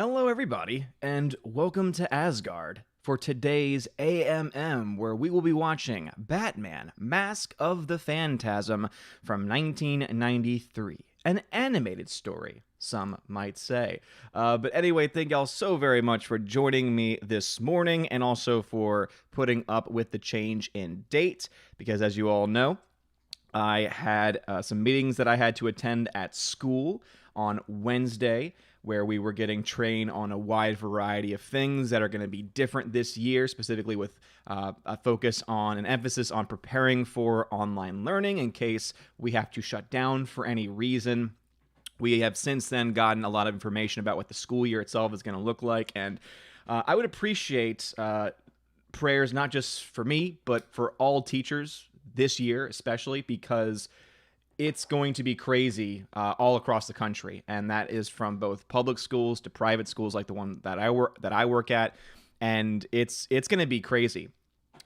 Hello, everybody, and welcome to Asgard for today's AMM, where we will be watching Batman Mask of the Phantasm from 1993. An animated story, some might say. But anyway, thank y'all so very much for joining me this morning and also for putting up with the change in date, because as you all know, I had some meetings that I had to attend at school on Wednesday, where we were getting trained on a wide variety of things that are going to be different this year, specifically with a focus on an emphasis on preparing for online learning in case we have to shut down for any reason. We have since then gotten a lot of information about what the school year itself is going to look like, and I would appreciate prayers not just for me, but for all teachers this year, especially because it's going to be crazy all across the country, and that is from both public schools to private schools, like the one that I work at, and it's going to be crazy.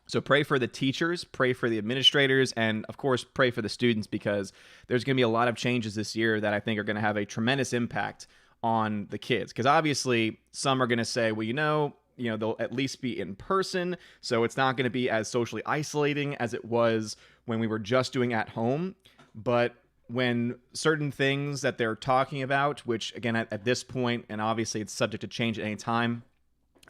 So pray for the teachers, pray for the administrators, and of course pray for the students, because there's going to be a lot of changes this year that I think are going to have a tremendous impact on the kids. Because obviously some are going to say, well, they'll at least be in person, so it's not going to be as socially isolating as it was when we were just doing at home. But when certain things that they're talking about, which again at this point, and obviously it's subject to change at any time,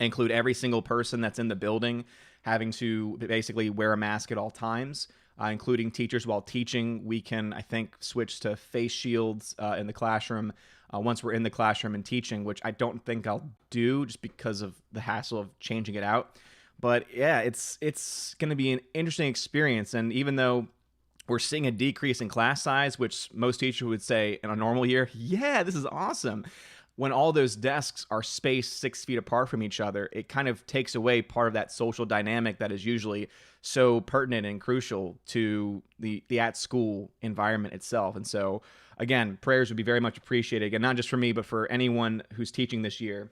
include every single person that's in the building having to basically wear a mask at all times, including teachers while teaching. We can, I think, switch to face shields in the classroom once we're in the classroom and teaching, which I don't think I'll do just because of the hassle of changing it out. But yeah, it's going to be an interesting experience. And even though we're seeing a decrease in class size, which most teachers would say in a normal year, yeah, this is awesome. When all those desks are spaced 6 feet apart from each other, it kind of takes away part of that social dynamic that is usually so pertinent and crucial to the at-school environment itself. And so, again, prayers would be very much appreciated. Again, not just for me, but for anyone who's teaching this year.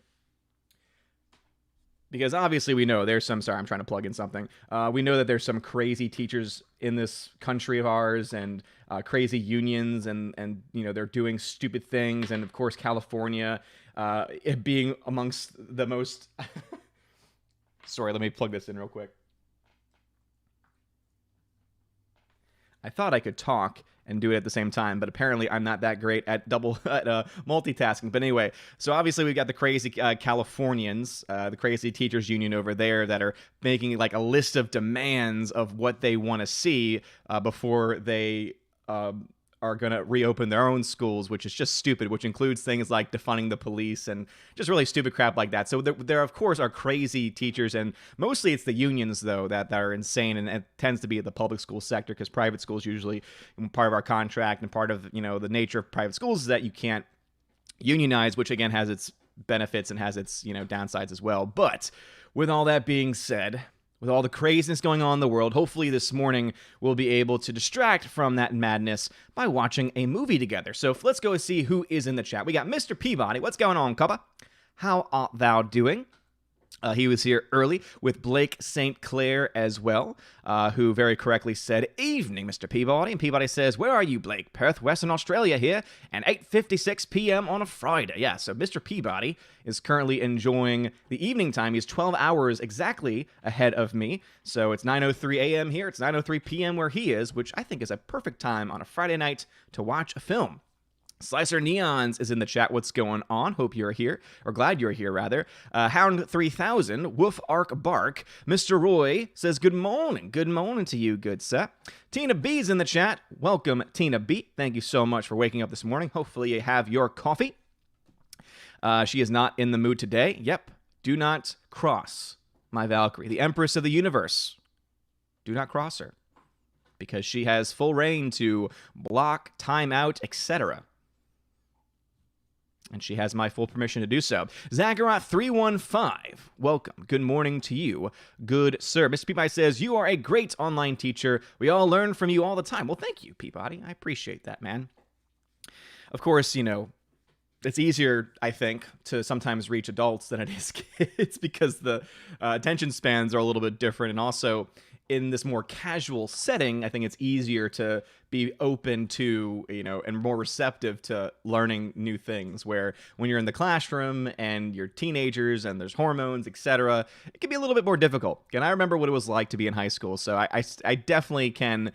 Because obviously we know there's some, sorry, I'm trying to plug in something. We know that there's some crazy teachers in this country of ours, and crazy unions, and they're doing stupid things. And of course, California, it being amongst the most, sorry, let me plug this in real quick. I thought I could talk and do it at the same time, but apparently I'm not that great at multitasking. But anyway, so obviously we've got the crazy Californians, the crazy teachers union over there, that are making like a list of demands of what they want to see before they are going to reopen their own schools, which is just stupid, which includes things like defunding the police and just really stupid crap like that. So there of course, are crazy teachers, and mostly it's the unions, though, that are insane, and it tends to be the public school sector, because private schools usually, part of our contract and part of, the nature of private schools is that you can't unionize, which again has its benefits and has its, downsides as well. But with all that being said, with all the craziness going on in the world, hopefully this morning we'll be able to distract from that madness by watching a movie together. So let's go see who is in the chat. We got Mr. Peabody. What's going on, Cuppa? How art thou doing? He was here early with Blake St. Clair as well, who very correctly said, "Evening, Mr. Peabody." And Peabody says, "Where are you, Blake?" "Perth, Western Australia here, and 8:56 p.m. on a Friday." Yeah, so Mr. Peabody is currently enjoying the evening time. He's 12 hours exactly ahead of me. So it's 9:03 a.m. here. It's 9:03 p.m. where he is, which I think is a perfect time on a Friday night to watch a film. Slicer Neons is in the chat. What's going on? Hope you're here, or glad you're here, rather. Hound 3000, Woof Arc Bark. Mr. Roy says, "Good morning. Good morning to you, good sir." Tina B's in the chat. Welcome, Tina B. Thank you so much for waking up this morning. Hopefully you have your coffee. She is not in the mood today. Yep. Do not cross my Valkyrie, the Empress of the Universe. Do not cross her, because she has full reign to block, time out, etc. And she has my full permission to do so. Zachariah315, welcome. Good morning to you, good sir. Mr. Peabody says, "You are a great online teacher. We all learn from you all the time." Well, thank you, Peabody. I appreciate that, man. Of course, it's easier, I think, to sometimes reach adults than it is kids, because the attention spans are a little bit different. And also, in this more casual setting, I think it's easier to be open to, and more receptive to learning new things. Where when you're in the classroom and you're teenagers and there's hormones, etc., it can be a little bit more difficult. And I remember what it was like to be in high school, so I definitely can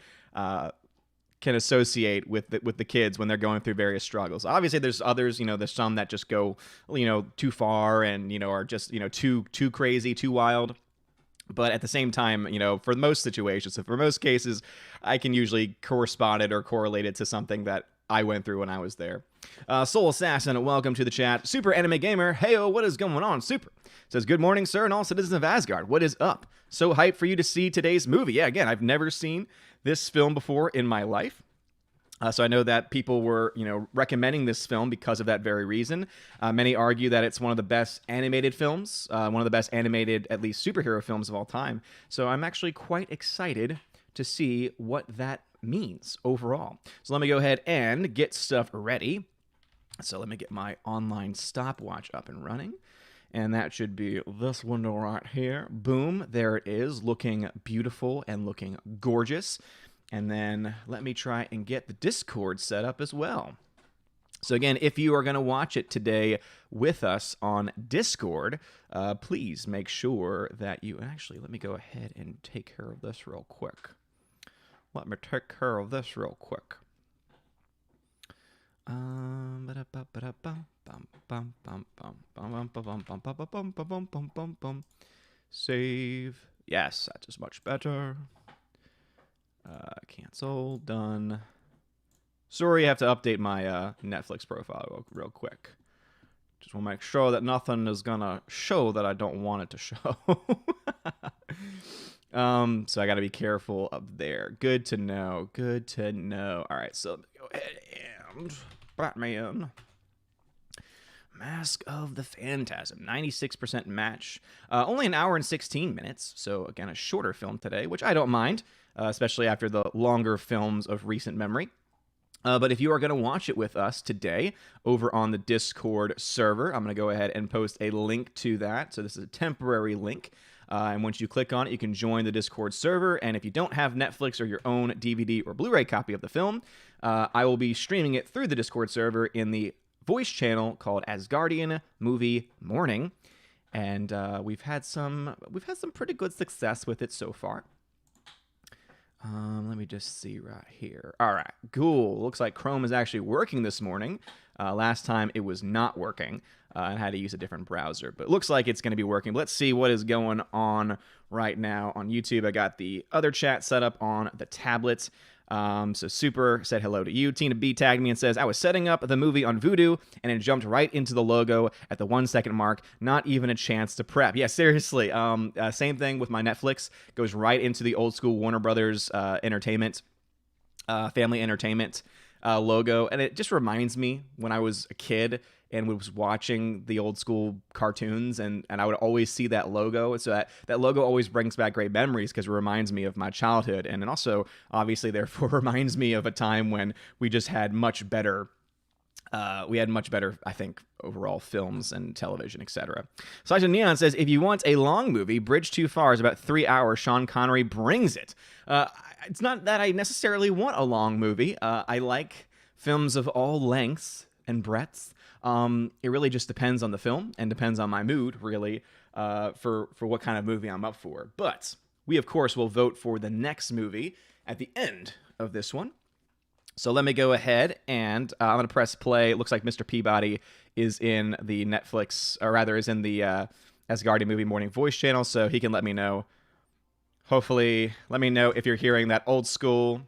associate with the kids when they're going through various struggles. Obviously, there's others, there's some that just go, too far and, are just, too crazy, too wild. But at the same time, for most situations, so for most cases, I can usually correspond it or correlate it to something that I went through when I was there. Soul Assassin, welcome to the chat. Super Anime Gamer, heyo, what is going on? Super. Says, good morning, sir, and all citizens of Asgard. What is up? So hyped for you to see today's movie. Yeah, again, I've never seen this film before in my life. So I know that people were, recommending this film because of that very reason. Many argue that it's one of the best animated films, one of the best animated, at least superhero films of all time. So I'm actually quite excited to see what that means overall. So let me go ahead and get stuff ready. So let me get my online stopwatch up and running. And that should be this window right here. Boom, there it is, looking beautiful and looking gorgeous. And then let me try and get the Discord set up as well. So again, if you are going to watch it today with us on Discord, please make sure that you... Actually, let me go ahead and take care of this real quick. Save. Yes, that is much better. Cancel. Done. Sorry, I have to update my Netflix profile real quick. Just want to make sure that nothing is going to show that I don't want it to show. So I got to be careful up there. Good to know. Good to know. All right, so let me go ahead and Batman. Mask of the Phantasm, 96% match. Only an hour and 16 minutes, so again, a shorter film today, which I don't mind, especially after the longer films of recent memory. But if you are going to watch it with us today over on the Discord server, I'm going to go ahead and post a link to that. So this is a temporary link. And once you click on it, you can join the Discord server. And if you don't have Netflix or your own DVD or Blu-ray copy of the film, I will be streaming it through the Discord server in the voice channel called Asgardian Movie Morning. And we've had some pretty good success with it so far. Let me just see right here. All right, cool. Looks like Chrome is actually working this morning. Last time it was not working. I had to use a different browser, but it looks like it's going to be working. But let's see what is going on right now on YouTube. I got the other chat set up on the tablet. So Super said hello to you. Tina B tagged me and says, I was setting up the movie on Vudu and it jumped right into the logo at the 1 second mark. Not even a chance to prep. Yeah, seriously. Same thing with my Netflix. Goes right into the old school Warner Brothers Entertainment, Family Entertainment logo. And it just reminds me when I was a kid and was watching the old school cartoons, and I would always see that logo. So that logo always brings back great memories because it reminds me of my childhood. And it also, obviously, therefore, reminds me of a time when we just had much better, I think, overall films and television, etc. Sasha Neon says, if you want a long movie, Bridge Too Far is about 3 hours. Sean Connery brings it. It's not that I necessarily want a long movie. I like films of all lengths and breadths. It really just depends on the film and depends on my mood, really, for what kind of movie I'm up for. But we, of course, will vote for the next movie at the end of this one. So let me go ahead and I'm going to press play. It looks like Mr. Peabody is in the Netflix, or rather is in the Asgardian Movie Morning voice channel, so he can let me know. Hopefully, let me know if you're hearing that old school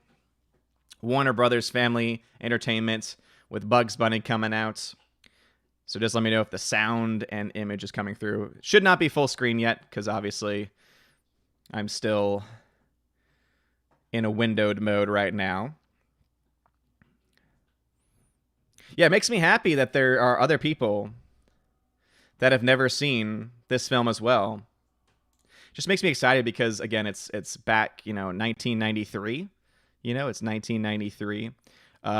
Warner Brothers Family Entertainment with Bugs Bunny coming out. So just let me know if the sound and image is coming through. It should not be full screen yet, because obviously I'm still in a windowed mode right now. Yeah, it makes me happy that there are other people that have never seen this film as well. Just makes me excited because, again, it's back, 1993. It's 1993.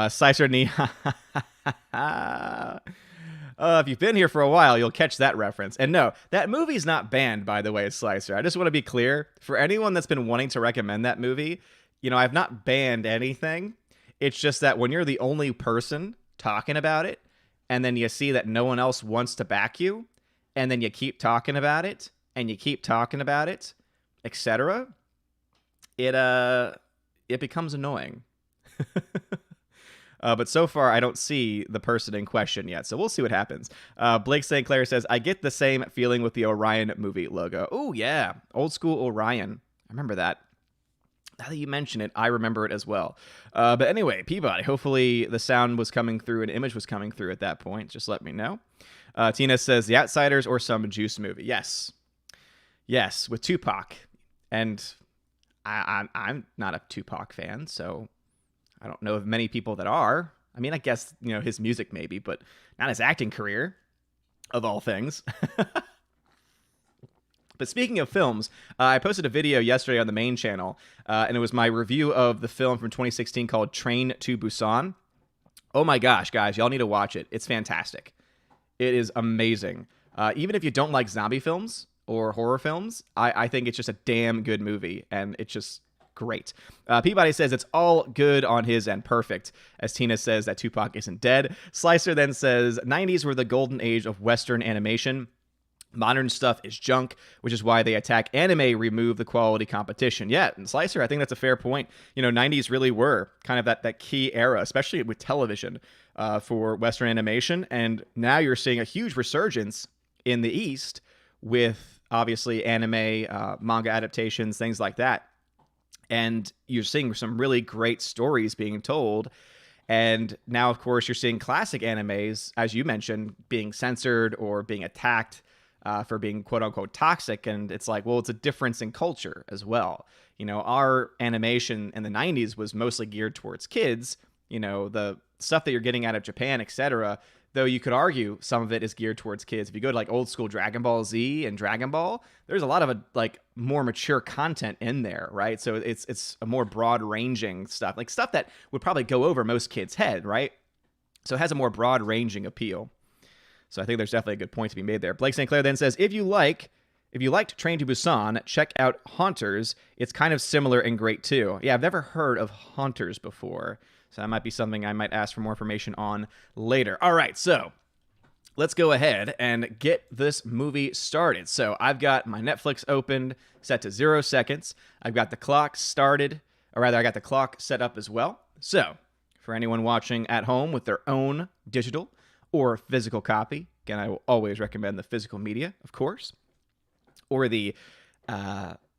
Sicer Neon. If you've been here for a while, you'll catch that reference. And no, that movie's not banned, by the way, Slicer. I just want to be clear. For anyone that's been wanting to recommend that movie, I've not banned anything. It's just that when you're the only person talking about it, and then you see that no one else wants to back you, and then you keep talking about it, and you keep talking about it, etc., it becomes annoying. But so far, I don't see the person in question yet, so we'll see what happens. Blake St. Clair says, I get the same feeling with the Orion movie logo. Oh, yeah. Old school Orion. I remember that. Now that you mention it, I remember it as well. But anyway, Peabody, hopefully the sound was coming through and image was coming through at that point. Just let me know. Tina says, The Outsiders or some Juice movie. Yes. Yes, with Tupac. And I'm not a Tupac fan, so I don't know of many people that are. I mean, I guess, his music maybe, but not his acting career, of all things. But speaking of films, I posted a video yesterday on the main channel, and it was my review of the film from 2016 called Train to Busan. Oh my gosh, guys, y'all need to watch it. It's fantastic. It is amazing. Even if you don't like zombie films or horror films, I think it's just a damn good movie, and it's just great. Peabody says it's all good on his end. Perfect. As Tina says that Tupac isn't dead. Slicer then says 90s were the golden age of Western animation. Modern stuff is junk, which is why they attack anime, remove the quality competition. Yeah, and Slicer, I think that's a fair point. 90s really were kind of that key era, especially with television, for Western animation. And now you're seeing a huge resurgence in the East with, obviously, anime, manga adaptations, things like that. And you're seeing some really great stories being told. And now, of course, you're seeing classic animes, as you mentioned, being censored or being attacked for being quote-unquote toxic. And it's like, well, it's a difference in culture as well. Our animation in the 90s was mostly geared towards kids. The stuff that you're getting out of Japan, etc., though you could argue some of it is geared towards kids. If you go to like old school Dragon Ball Z and Dragon Ball, there's a lot of more mature content in there, right? So it's a more broad-ranging stuff, like stuff that would probably go over most kids' head, right? So it has a more broad-ranging appeal. So I think there's definitely a good point to be made there. Blake St. Clair then says, if you liked Train to Busan, check out Haunters. It's kind of similar and great too. Yeah, I've never heard of Haunters before, so that might be something I might ask for more information on later. All right, so let's go ahead and get this movie started. So I've got my Netflix opened, set to 0 seconds. I've got the clock started, or rather I got the clock set up as well. So for anyone watching at home with their own digital or physical copy, again, I will always recommend the physical media, of course, or the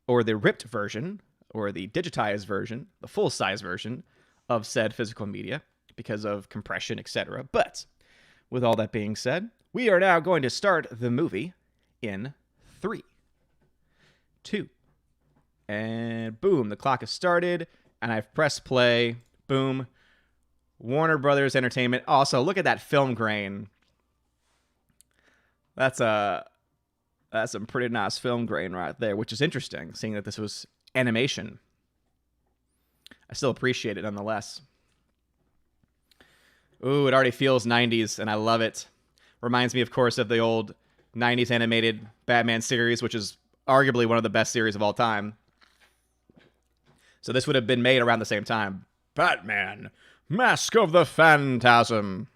ripped version, or the digitized version, the full-size version of said physical media because of compression, etc. But with all that being said, we are now going to start the movie in 3, 2, and boom, the clock has started, and I've pressed play. Boom. Warner Brothers Entertainment. Also, look at that film grain. That's some pretty nice film grain right there, which is interesting, seeing that this was animation. I still appreciate it nonetheless. Ooh, it already feels 90s, and I love it. Reminds me, of course, of the old 90s animated Batman series, which is arguably one of the best series of all time. So this would have been made around the same time. Batman, Mask of the Phantasm.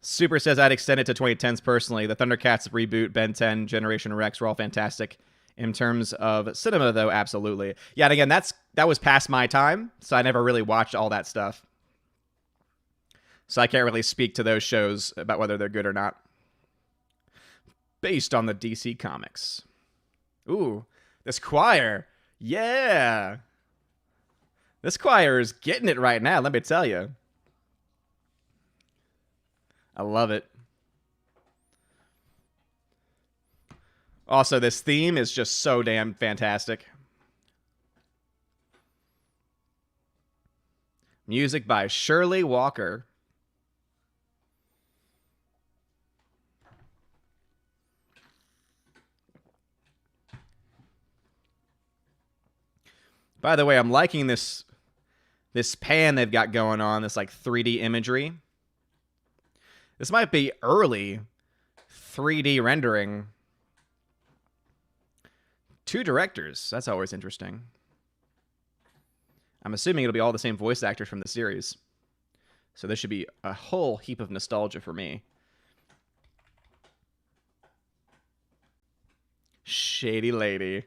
Super says I'd extend it to 2010s personally. The Thundercats reboot, Ben 10, Generation Rex were all fantastic. In terms of cinema, though, absolutely. Yeah, and again, that was past my time, so I never really watched all that stuff. So I can't really speak to those shows about whether they're good or not. Based on the DC Comics. Ooh, this choir. Yeah. This choir is getting it right now, let me tell you. I love it. Also, this theme is just so damn fantastic. Music by Shirley Walker. By the way, I'm liking this pan they've got going on, this like 3D imagery. This might be early 3D rendering. 2 directors. That's always interesting. I'm assuming it'll be all the same voice actors from the series. So this should be a whole heap of nostalgia for me. Shady lady.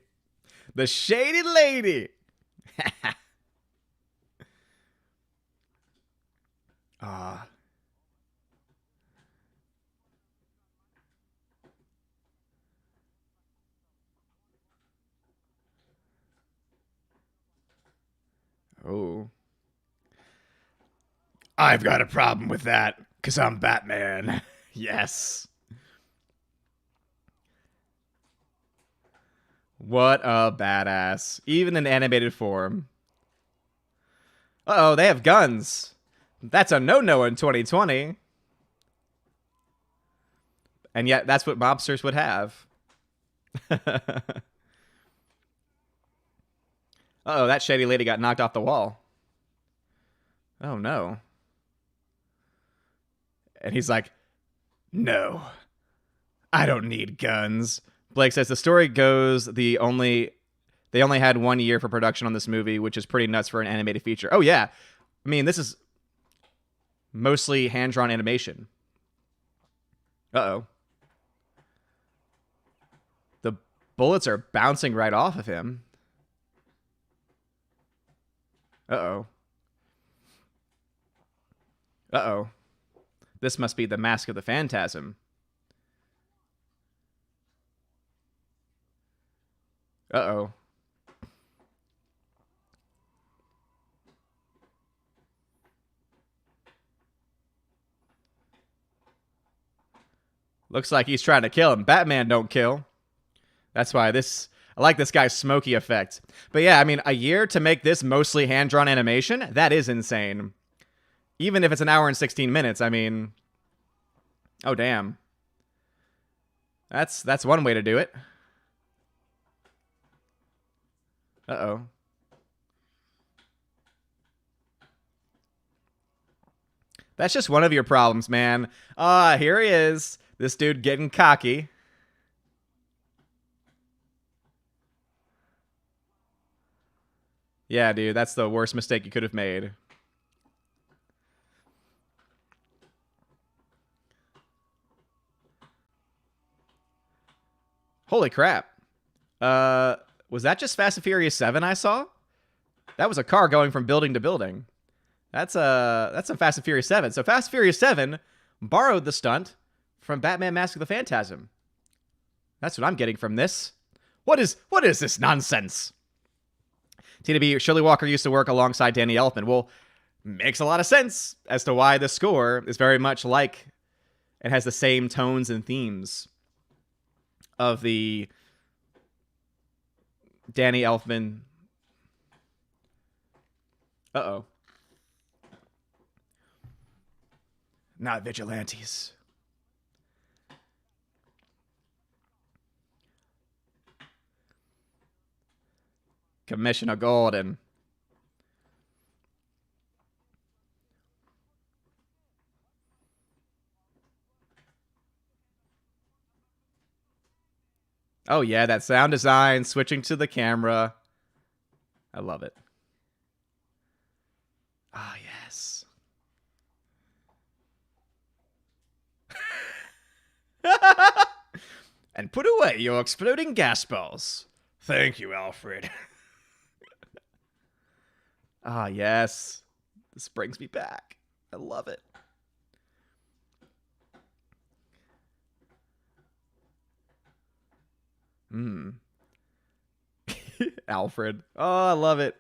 The shady lady! Ah. Oh. I've got a problem with that, because I'm Batman. Yes. What a badass. Even in animated form. Uh-oh, they have guns. That's a no-no in 2020. And yet, that's what mobsters would have. Uh-oh, that shady lady got knocked off the wall. Oh, no. And he's like, no, I don't need guns. Blake says the story goes they only had 1 year for production on this movie, which is pretty nuts for an animated feature. Oh, yeah. I mean, this is mostly hand-drawn animation. Uh-oh. The bullets are bouncing right off of him. Uh-oh. Uh-oh. This must be the Mask of the Phantasm. Uh-oh. Looks like he's trying to kill him. Batman don't kill. That's why I like this guy's smoky effect. But yeah, I mean, a year to make this mostly hand-drawn animation? That is insane. Even if it's an hour and 16 minutes, I mean... Oh, damn. That's one way to do it. Uh-oh. That's just one of your problems, man. Here he is. This dude getting cocky. Yeah, dude, that's the worst mistake you could have made. Holy crap. Was that just Fast and Furious 7 I saw? That was a car going from building to building. That's a Fast and Furious 7. So Fast and Furious 7 borrowed the stunt from Batman Mask of the Phantasm. That's what I'm getting from this. What is this nonsense? TWB, Shirley Walker used to work alongside Danny Elfman. Well, makes a lot of sense as to why the score is very much like and has the same tones and themes of the Danny Elfman. Uh-oh. Not vigilantes. Commissioner Gordon. Oh, yeah, that sound design, switching to the camera. I love it. Ah, yes. And put away your exploding gas balls. Thank you, Alfred. Ah, yes. This brings me back. I love it. Alfred. Oh, I love it.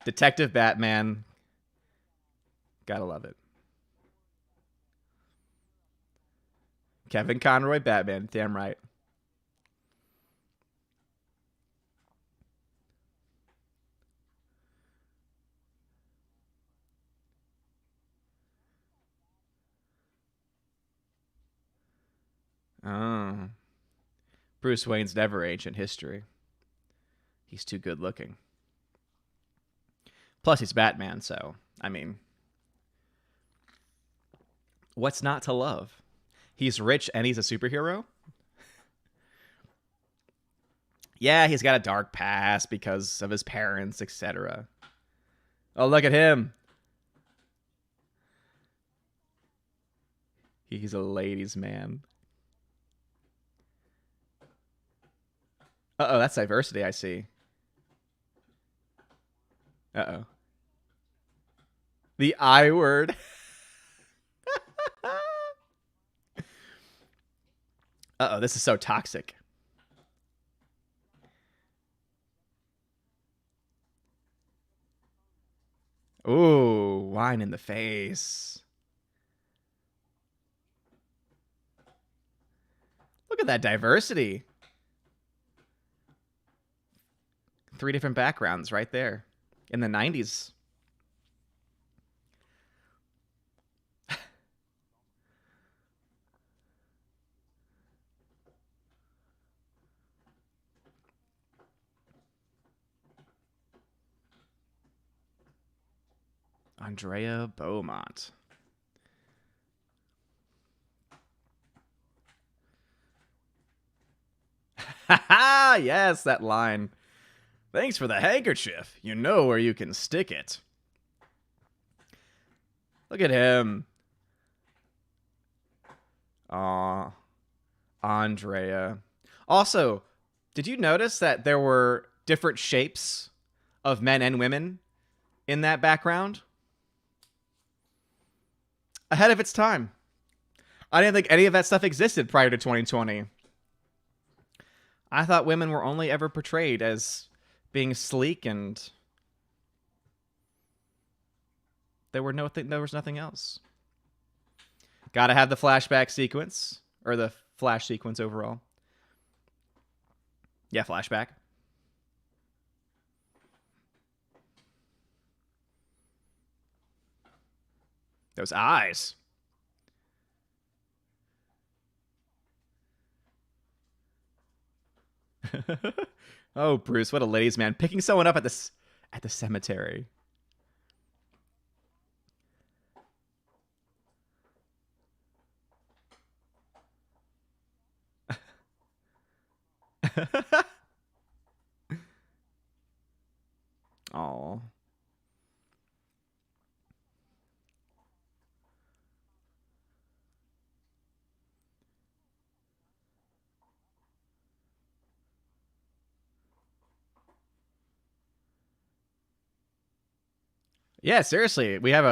Detective Batman. Gotta love it. Kevin Conroy Batman. Damn right. Oh. Bruce Wayne's never ancient history. He's too good looking. Plus, he's Batman, so, I mean... What's not to love? He's rich and he's a superhero? Yeah, he's got a dark past because of his parents, etc. Oh, look at him. He's a ladies' man. Uh-oh, that's diversity, I see. Uh-oh. The I word. Uh-oh, this is so toxic. Ooh, wine in the face. Look at that diversity. 3 different backgrounds right there. In the 90s. Andrea Beaumont. Ha! Yes, that line. Thanks for the handkerchief. You know where you can stick it. Look at him. Aw. Andrea. Also, did you notice that there were different shapes of men and women in that background? Ahead of its time. I didn't think any of that stuff existed prior to 2020. I thought women were only ever portrayed as being sleek and there was nothing else. Gotta have the flashback sequence, or the flash sequence overall. Yeah, flashback. Those eyes. Oh, Bruce, what a ladies' man. Picking someone up at the cemetery. Oh. Yeah, seriously, we have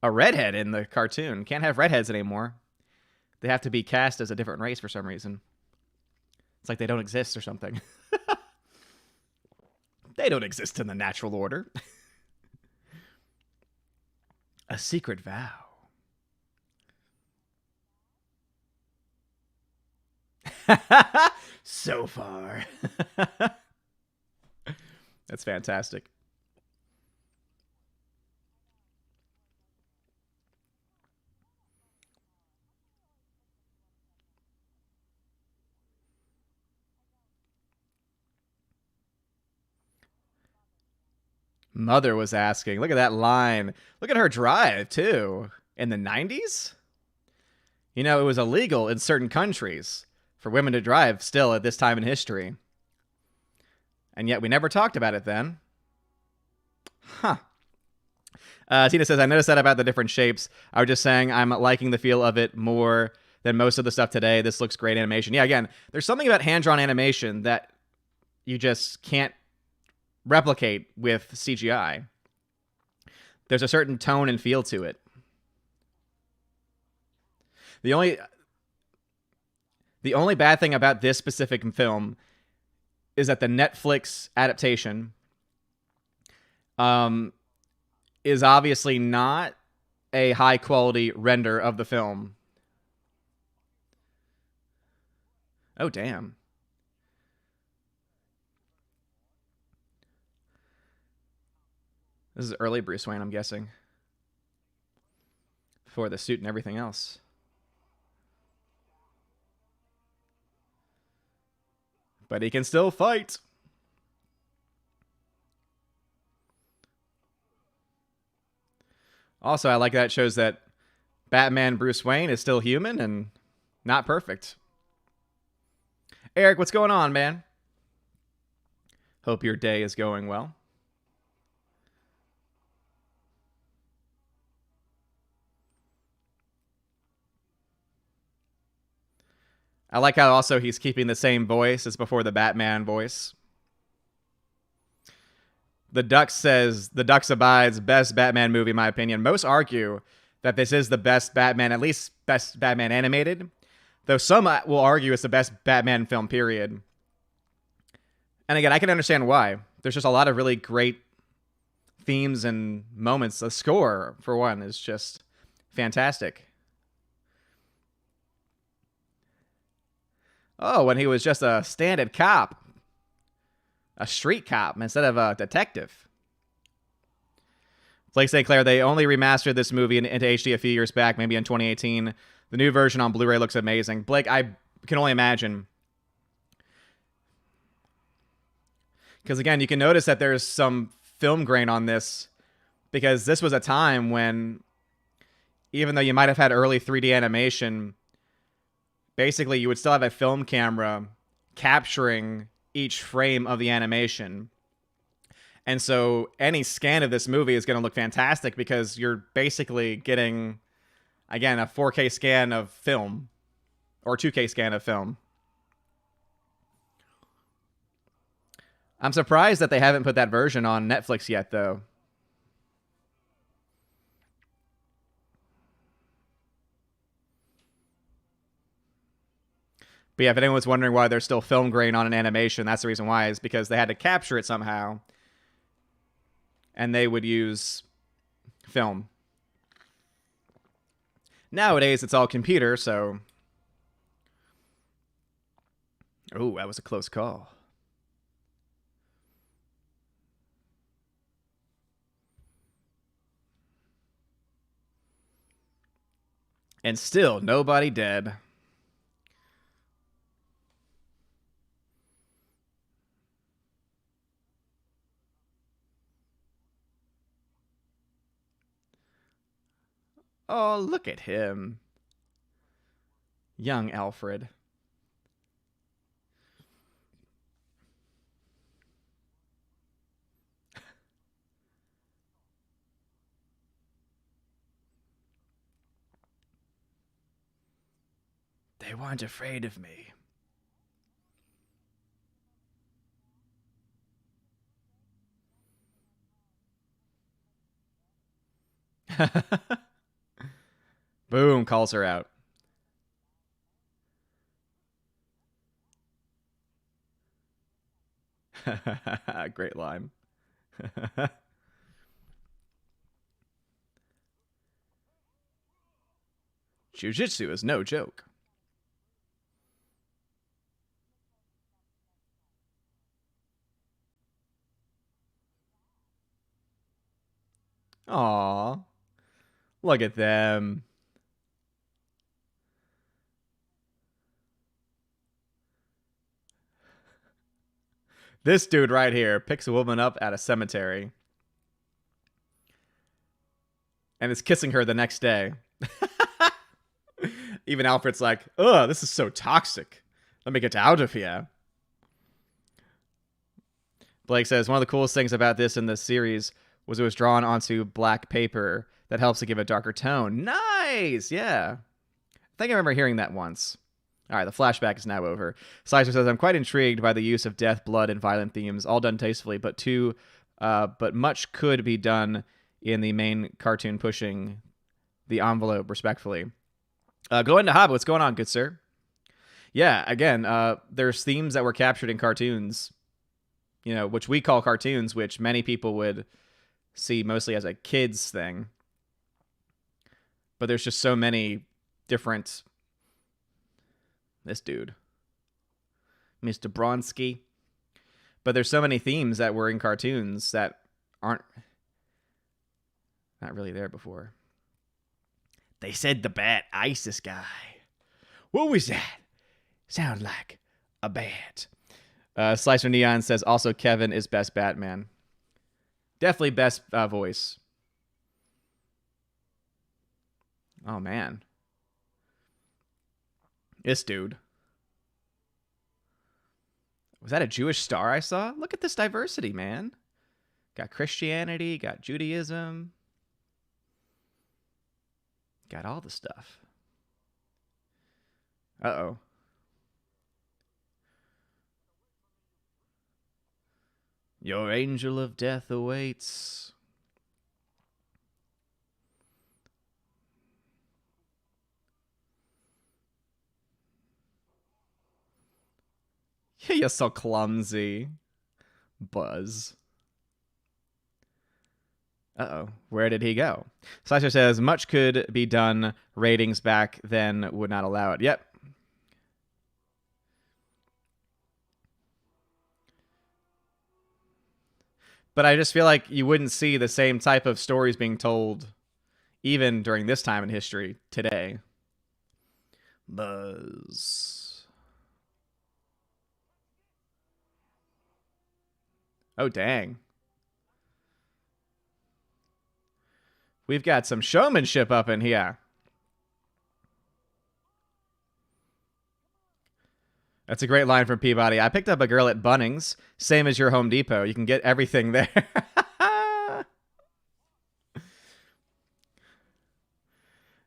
a redhead in the cartoon. Can't have redheads anymore. They have to be cast as a different race for some reason. It's like they don't exist or something. They don't exist in the natural order. A secret vow. So far. That's fantastic. Mother was asking. Look at that line. Look at her drive, too. In the 90s? You know, it was illegal in certain countries for women to drive still at this time in history. And yet we never talked about it then. Huh. Tina says, I noticed that about the different shapes. I was just saying I'm liking the feel of it more than most of the stuff today. This looks great animation. Yeah, again, there's something about hand-drawn animation that you just can't replicate with CGI. There's a certain tone and feel to it. The only bad thing about this specific film is that the Netflix adaptation is obviously not a high quality render of the film. Oh, damn. This is early Bruce Wayne, I'm guessing. Before the suit and everything else. But he can still fight. Also, I like that it shows that Batman Bruce Wayne is still human and not perfect. Eric, what's going on, man? Hope your day is going well. I like how also he's keeping the same voice as before, the Batman voice. The Duck says, the Ducks Abides, best Batman movie, in my opinion. Most argue that this is the best Batman, at least best Batman animated. Though some will argue it's the best Batman film, period. And again, I can understand why. There's just a lot of really great themes and moments. The score, for one, is just fantastic. Oh, when he was just a standard cop. A street cop instead of a detective. Blake St. Clair, they only remastered this movie into HD a few years back, maybe in 2018. The new version on Blu-ray looks amazing. Blake, I can only imagine. Because again, you can notice that there's some film grain on this, because this was a time when, even though you might have had early 3D animation, basically you would still have a film camera capturing each frame of the animation. And so any scan of this movie is going to look fantastic, because you're basically getting, again, a 4K scan of film or 2K scan of film. I'm surprised that they haven't put that version on Netflix yet, though. But yeah, if anyone was wondering why there's still film grain on an animation, that's the reason why, is because they had to capture it somehow. And they would use film. Nowadays, it's all computer, so... Oh, that was a close call. And still, nobody dead. Oh, look at him. Young Alfred. They weren't afraid of me. Boom, calls her out. Great line. Jiu-jitsu is no joke. Aw. Look at them. This dude right here picks a woman up at a cemetery and is kissing her the next day. Even Alfred's like, ugh, this is so toxic. Let me get out of here. Blake says, one of the coolest things about this in the series was it was drawn onto black paper that helps to give a darker tone. Nice! Yeah. I think I remember hearing that once. All right, the flashback is now over. Slicer says, I'm quite intrigued by the use of death, blood, and violent themes, all done tastefully, but much could be done in the main cartoon, pushing the envelope respectfully. Go into Hobbit. What's going on, good sir? Yeah, again, there's themes that were captured in cartoons, you know, which we call cartoons, which many people would see mostly as a kid's thing. But there's just so many different... This dude. Mr. Bronsky. But there's so many themes that were in cartoons that aren't... not really there before. They said the bat iced this guy. What was that? Sound like a bat. Slicer Neon says, also Kevin is best Batman. Definitely best voice. Oh, man. This dude. Was that a Jewish star I saw? Look at this diversity, man. Got Christianity, got Judaism, got all the stuff. Uh-oh. Your angel of death awaits. You're so clumsy. Buzz. Uh-oh. Where did he go? Slasher says, much could be done. Ratings back then would not allow it. Yep. But I just feel like you wouldn't see the same type of stories being told even during this time in history today. Buzz. Oh, dang. We've got some showmanship up in here. That's a great line from Peabody. I picked up a girl at Bunnings, same as your Home Depot. You can get everything there.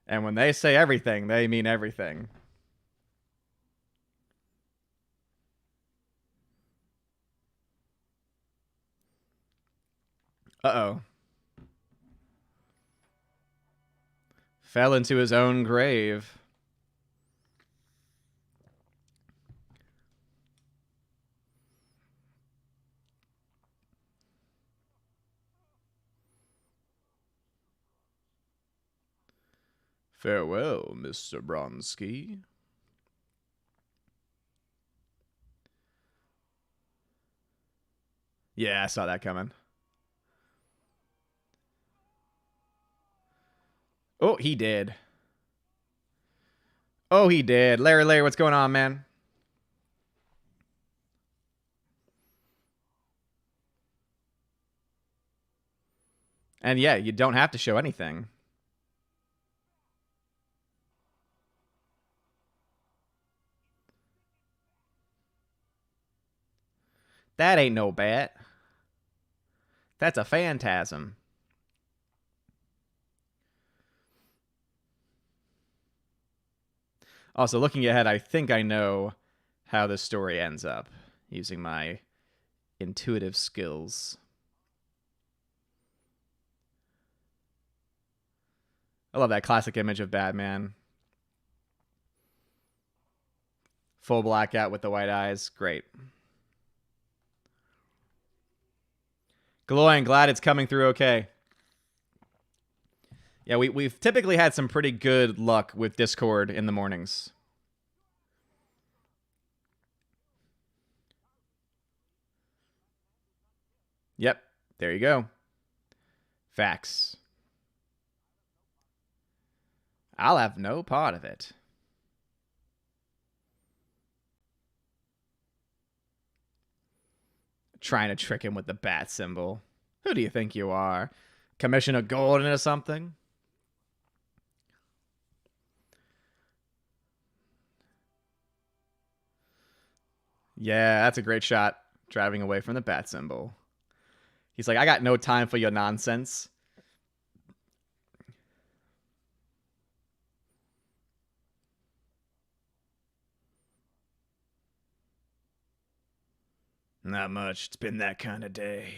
And when they say everything, they mean everything. Uh-oh. Fell into his own grave. Farewell, Mr. Bronsky. Yeah, I saw that coming. Oh, he did. Oh, he did. Larry, what's going on, man? And yeah, you don't have to show anything. That ain't no bat. That's a phantasm. Also, looking ahead, I think I know how this story ends up using my intuitive skills. I love that classic image of Batman. Full blackout with the white eyes. Great. Glowing, glad it's coming through okay. Yeah, we've typically had some pretty good luck with Discord in the mornings. Yep, there you go. Facts. I'll have no part of it. Trying to trick him with the bat symbol. Who do you think you are? Commissioner Gordon or something? Yeah, that's a great shot. Driving away from the bat symbol. He's like, I got no time for your nonsense. Not much. It's been that kind of day.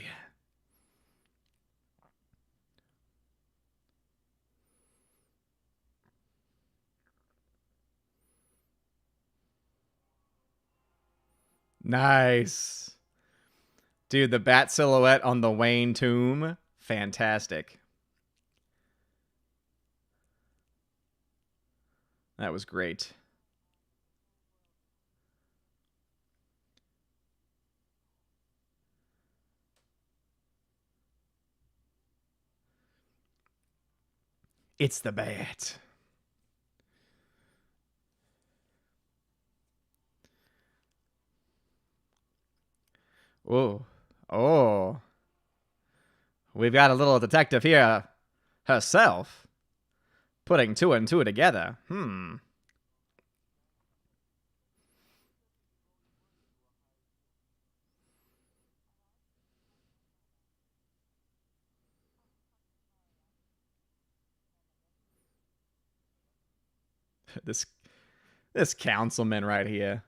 Nice. Dude, the bat silhouette on the Wayne tomb. Fantastic. That was great. It's the bat. Oh. Oh. We've got a little detective here herself. Putting two and two together. This councilman right here.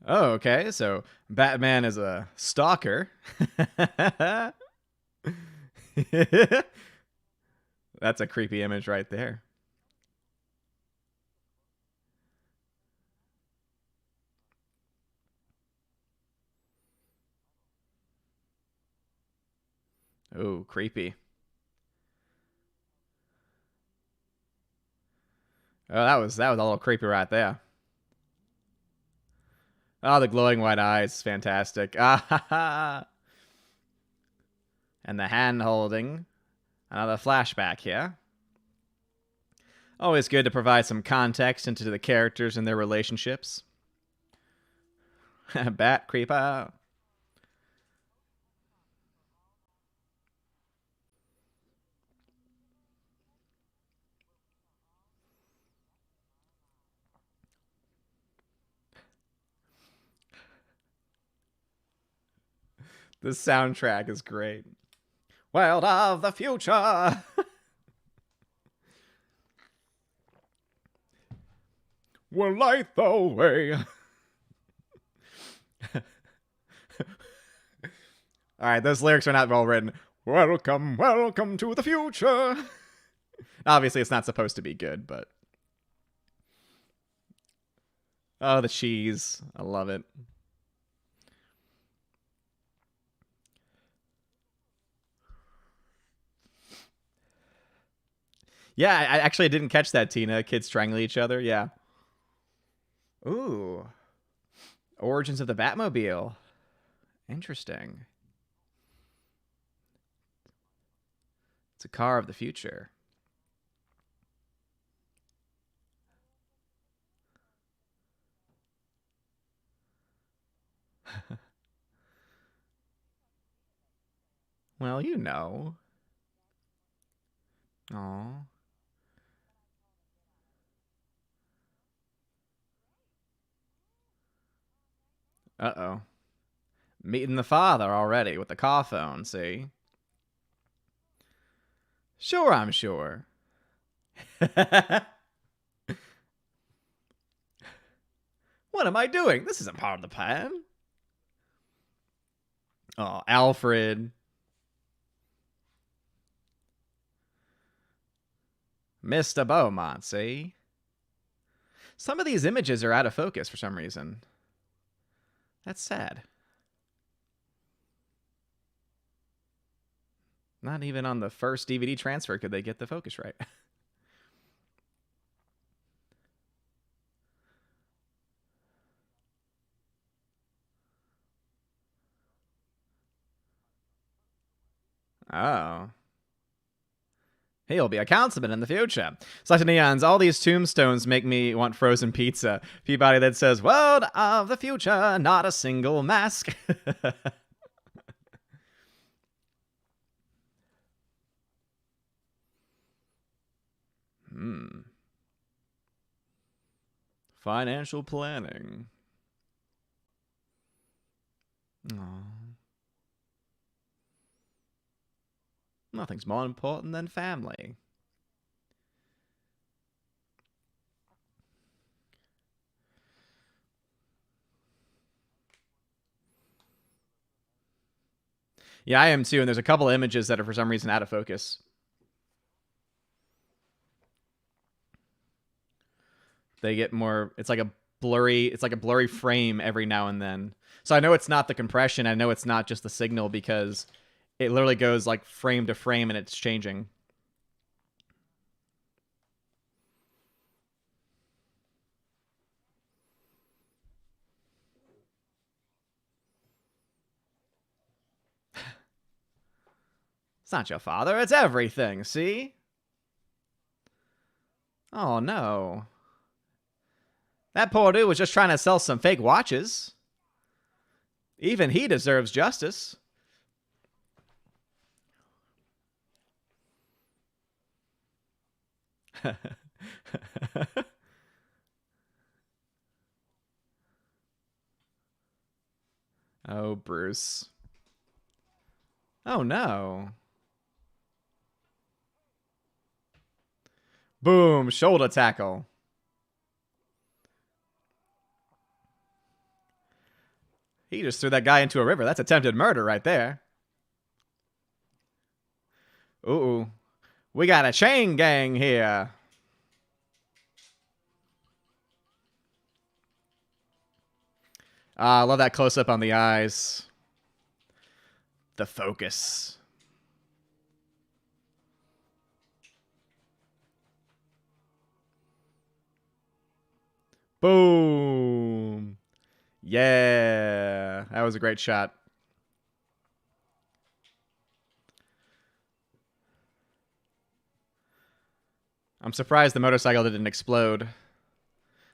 Oh, okay. So Batman is a stalker. That's a creepy image right there. Oh, creepy. Oh, that was a little creepy right there. Oh, the glowing white eyes, fantastic. Ah, and the hand holding. Another flashback here. Always good to provide some context into the characters and their relationships. Bat creeper. The soundtrack is great. World of the future. We'll light the way. All right, those lyrics are not well written. Welcome, welcome to the future. Obviously, it's not supposed to be good, but... Oh, the cheese. I love it. Yeah, I actually didn't catch that, Tina. Kids strangling each other. Yeah. Ooh. Origins of the Batmobile. Interesting. It's a car of the future. Well, you know. Aw. Uh-oh. Meeting the father already with the car phone, see? Sure, I'm sure. What am I doing? This isn't part of the plan. Oh, Alfred. Mr. Beaumont, see? Some of these images are out of focus for some reason. That's sad. Not even on the first DVD transfer could they get the focus right. Oh. He'll be a councilman in the future. Slash Neons, all these tombstones make me want frozen pizza. Peabody that says, world of the future, not a single mask. Financial planning. Aww. Nothing's more important than family. Yeah, I am too, and there's a couple images that are for some reason out of focus. They get more, it's like a blurry frame every now and then. So I know it's not the compression, I know it's not just the signal because it literally goes like frame to frame and it's changing. It's not your father, it's everything, see? Oh no. That poor dude was just trying to sell some fake watches. Even he deserves justice. Oh, Bruce. Oh, no. Boom, shoulder tackle. He just threw that guy into a river. That's attempted murder right there. Ooh. We got a chain gang here. I love that close-up on the eyes. The focus. Boom. Yeah. That was a great shot. I'm surprised the motorcycle didn't explode.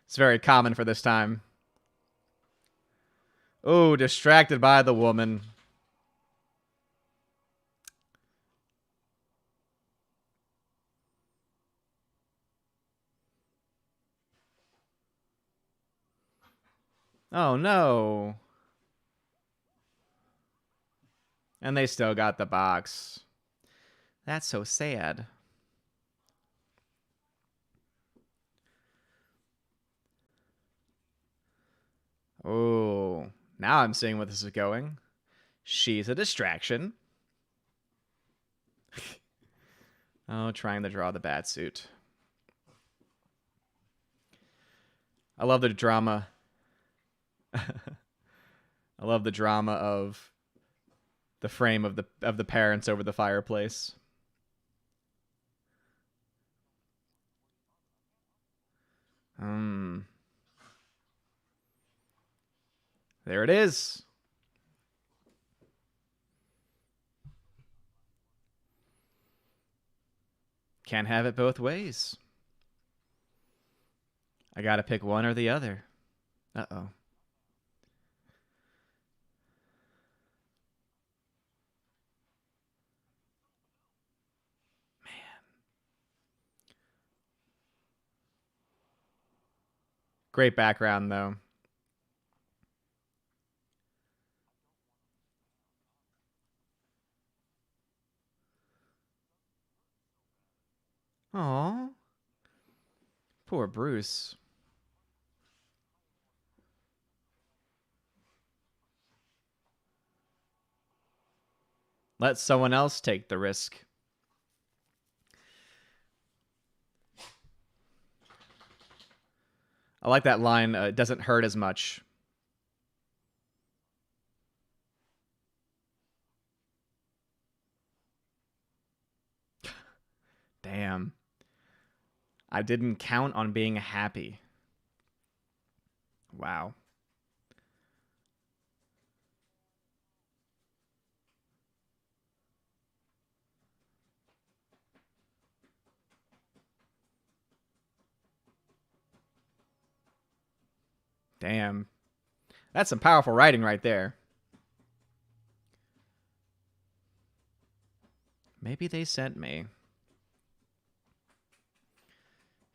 It's very common for this time. Oh, distracted by the woman. Oh, no. And they still got the box. That's so sad. Oh, now I'm seeing where this is going. She's a distraction. Oh, trying to draw the bat suit. I love the drama. I love the drama of the frame of the parents over the fireplace. There it is. Can't have it both ways. I gotta pick one or the other. Uh-oh. Great background, though. Aw. Poor Bruce. Let someone else take the risk. I like that line, it doesn't hurt as much. Damn. I didn't count on being happy. Wow. Damn. That's some powerful writing right there. Maybe they sent me.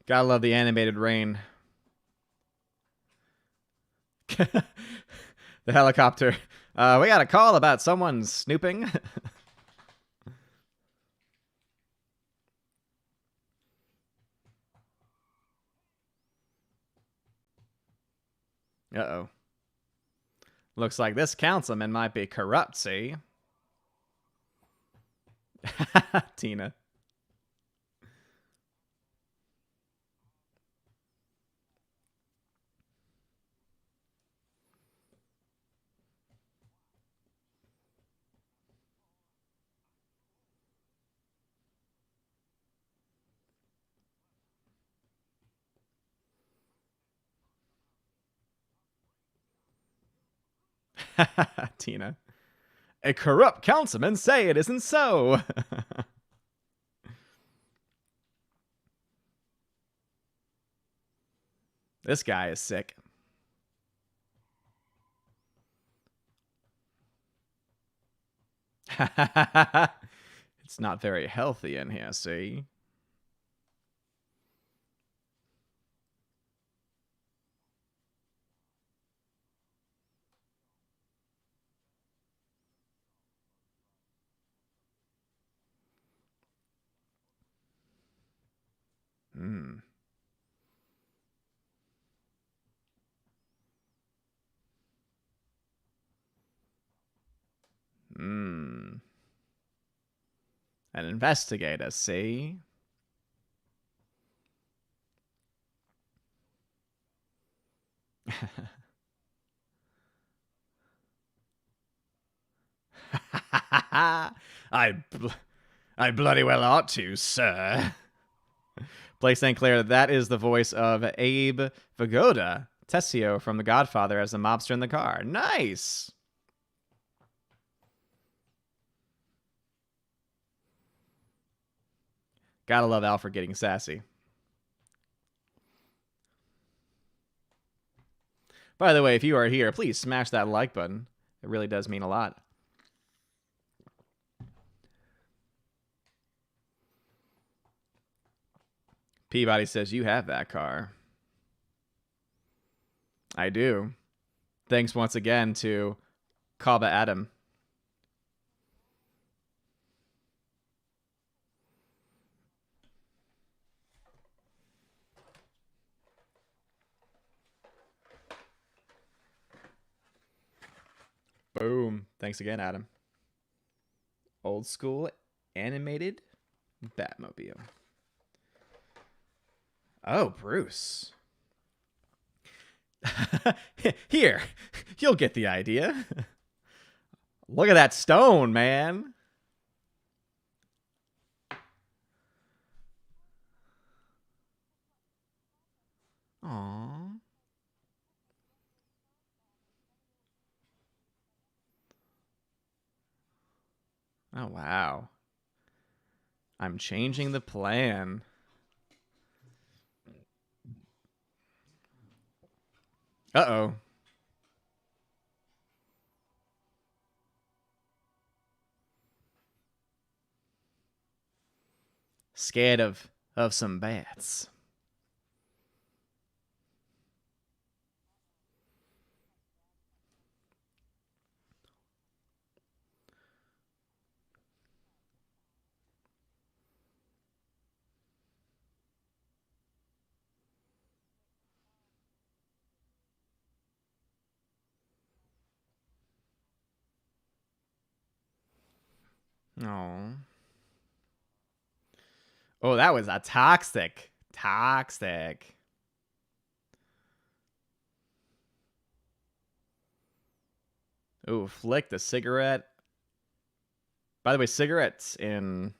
Gotta love the animated rain. The helicopter. We got a call about someone snooping. Uh-oh. Looks like this councilman might be corrupt, see? Tina. Tina. A corrupt councilman say it isn't so. This guy is sick. It's not very healthy in here, see? Hmm. Hmm. An investigator, see? I bloody well ought to, sir. Blake St. Clair, that is the voice of Abe Vigoda, Tessio from The Godfather as the mobster in the car. Nice! Gotta love Alfred getting sassy. By the way, if you are here, please smash that like button. It really does mean a lot. Peabody says, you have that car. I do. Thanks once again to Kaba Adam. Boom. Thanks again, Adam. Old school animated Batmobile. Oh, Bruce. Here, you'll get the idea. Look at that stone, man. Aww. Oh, wow. I'm changing the plan. Uh-oh. Scared of some bats. Oh. Oh, that was a toxic. Toxic. Ooh, flick the cigarette. By the way, cigarettes in...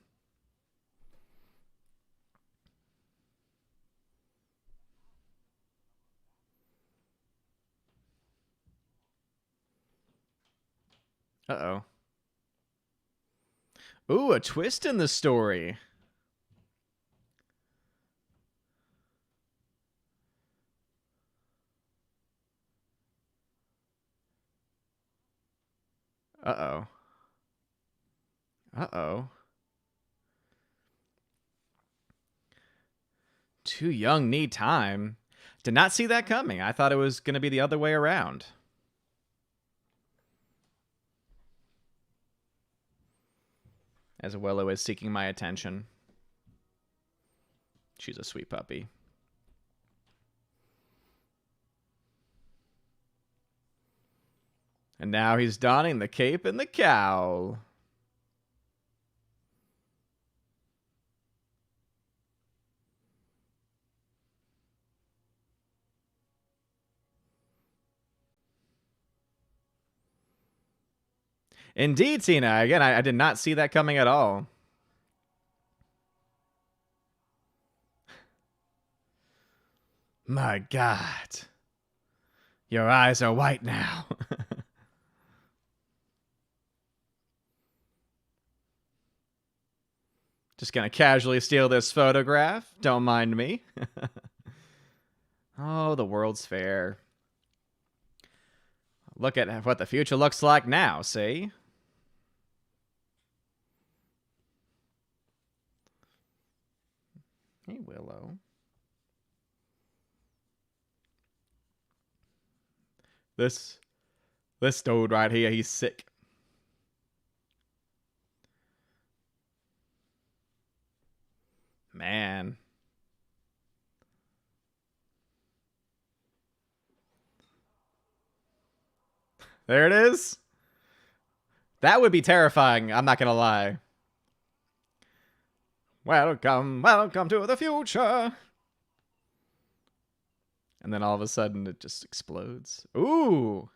Uh-oh. Ooh, a twist in the story. Uh-oh. Uh-oh. Too young, need time. Did not see that coming. I thought it was going to be the other way around. As Willow is seeking my attention. She's a sweet puppy. And now he's donning the cape and the cowl. Indeed, Tina. Again, I did not see that coming at all. My God. Your eyes are white now. Just gonna casually steal this photograph. Don't mind me. Oh, the World's Fair. Look at what the future looks like now, see? Hey, Willow. This dude right here, he's sick. Man. There it is. That would be terrifying, I'm not gonna lie. Welcome, welcome to the future. And then all of a sudden it just explodes. Ooh.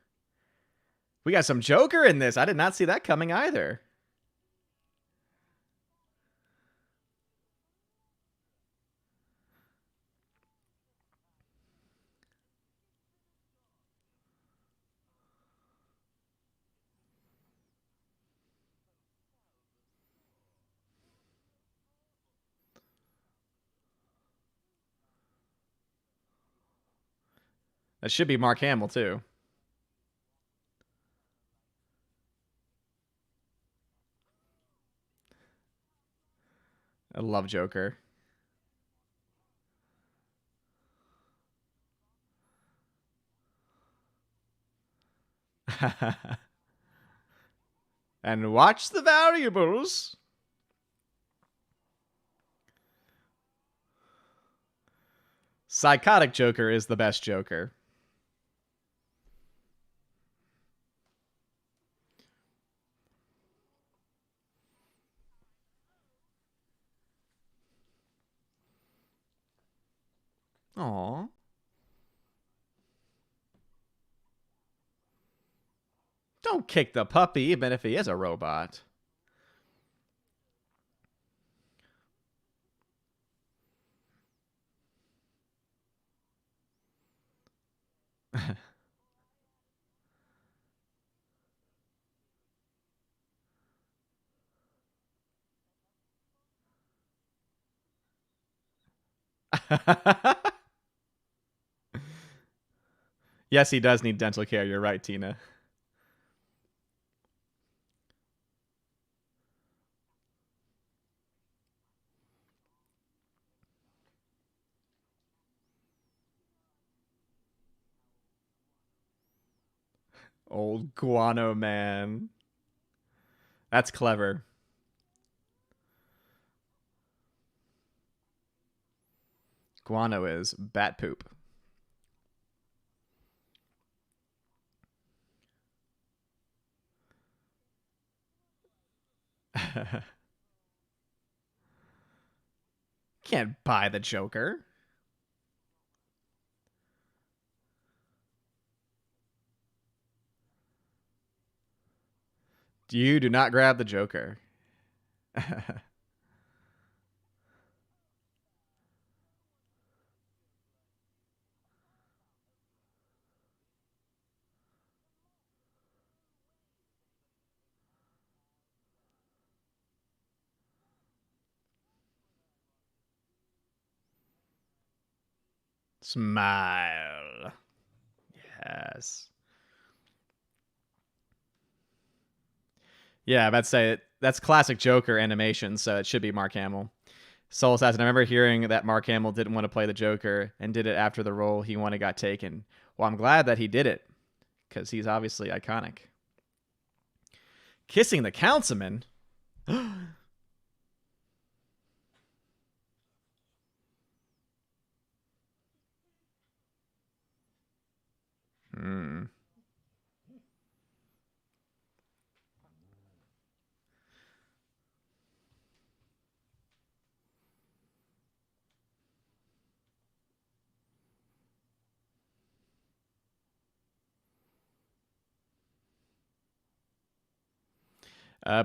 We got some Joker in this. I did not see that coming either. That should be Mark Hamill, too. I love Joker. And watch the variables. Psychotic Joker is the best Joker. Aww. Don't kick the puppy, even if he is a robot. Yes, he does need dental care. You're right, Tina. Old Guano Man. That's clever. Guano is bat poop. Can't buy the Joker. You do not grab the Joker. Smile. Yes. Yeah, I'd say it. That's classic Joker animation, so it should be Mark Hamill. Soul Assassin. I remember hearing that Mark Hamill didn't want to play the Joker and did it after the role he wanted got taken. Well, I'm glad that he did it because he's obviously iconic. Kissing the councilman. Hmm.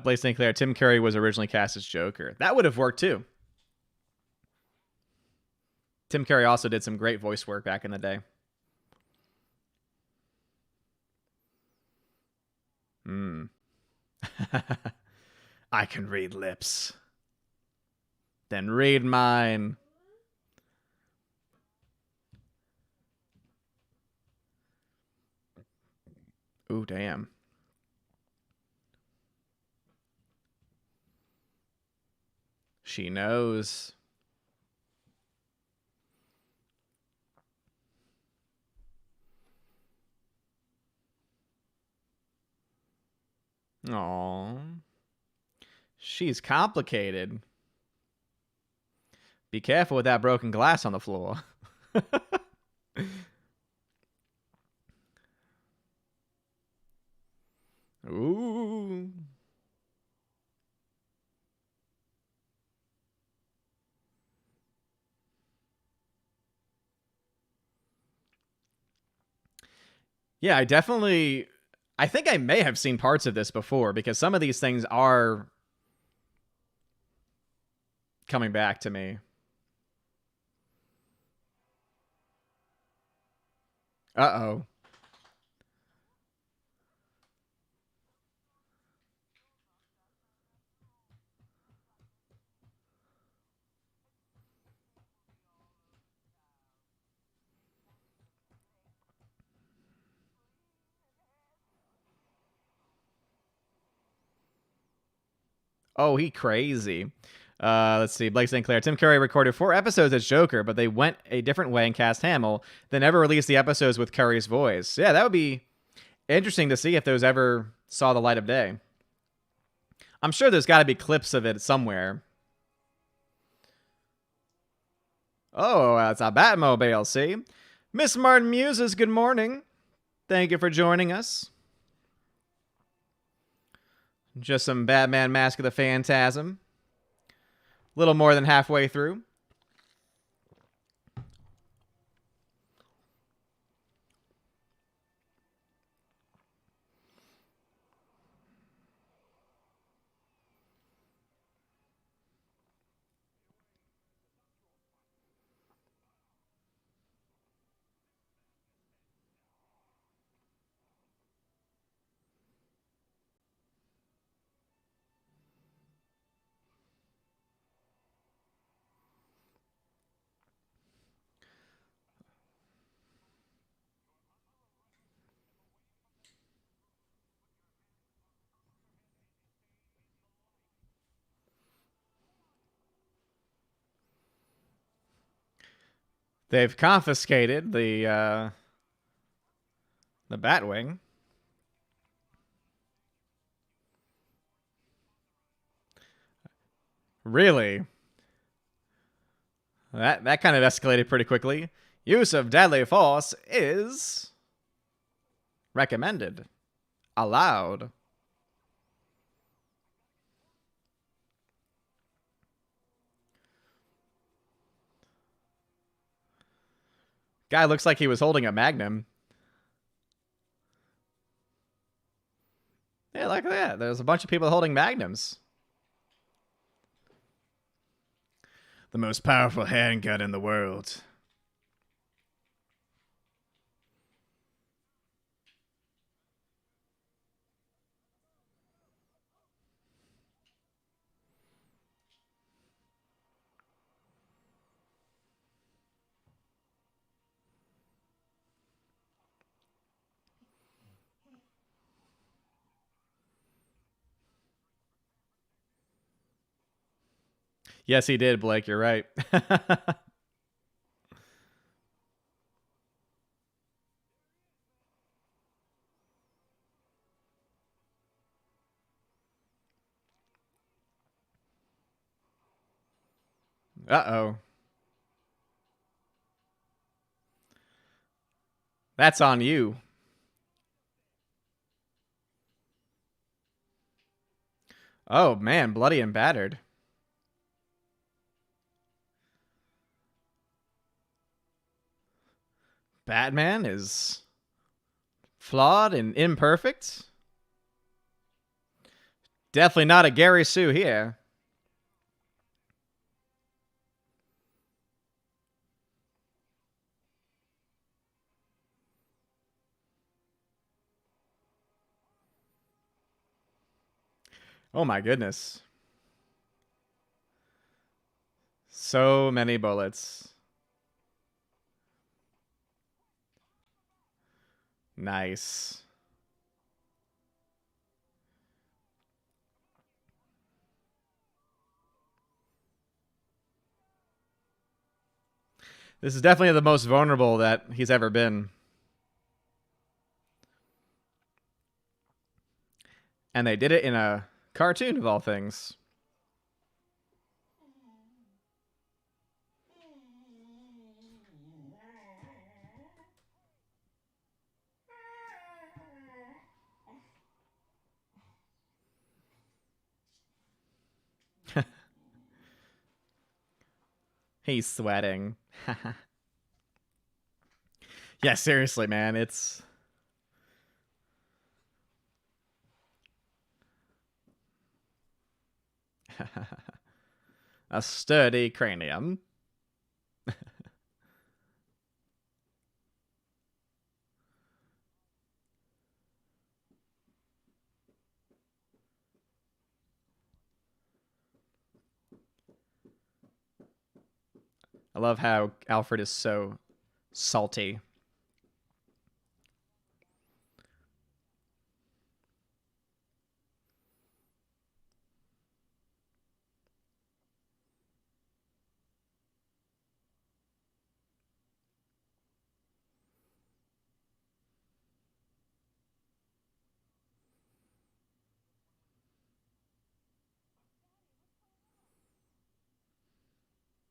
Blaise St. Clair. Tim Curry was originally cast as Joker. That would have worked too. Tim Curry also did some great voice work back in the day. Hmm. I can read lips. Then read mine. Ooh, damn. She knows. Aww. She's complicated. Be careful with that broken glass on the floor. Yeah, I think I may have seen parts of this before because some of these things are coming back to me. Uh-oh. Oh, he crazy. Let's see. Blake St. Clair. Tim Curry recorded 4 episodes as Joker, but they went a different way and cast Hamill. They never released the episodes with Curry's voice. Yeah, that would be interesting to see if those ever saw the light of day. I'm sure there's got to be clips of it somewhere. Oh, that's a Batmobile, see? Miss Martin Muses, good morning. Thank you for joining us. Just some Batman Mask of the Phantasm. A little more than halfway through. They've confiscated the Batwing. Really? That kind of escalated pretty quickly. Use of deadly force is recommended. Allowed. Guy looks like he was holding a magnum. Yeah, look at that. There's a bunch of people holding magnums. The most powerful handgun in the world. Yes, he did, Blake. You're right. Uh-oh. That's on you. Oh, man. Bloody and battered. Batman is flawed and imperfect. Definitely not a Gary Sue here. Oh my goodness. So many bullets. Nice. This is definitely the most vulnerable that he's ever been. And they did it in a cartoon of all things. He's sweating. Yeah, seriously, man. It's A sturdy cranium. I love how Alfred is so salty.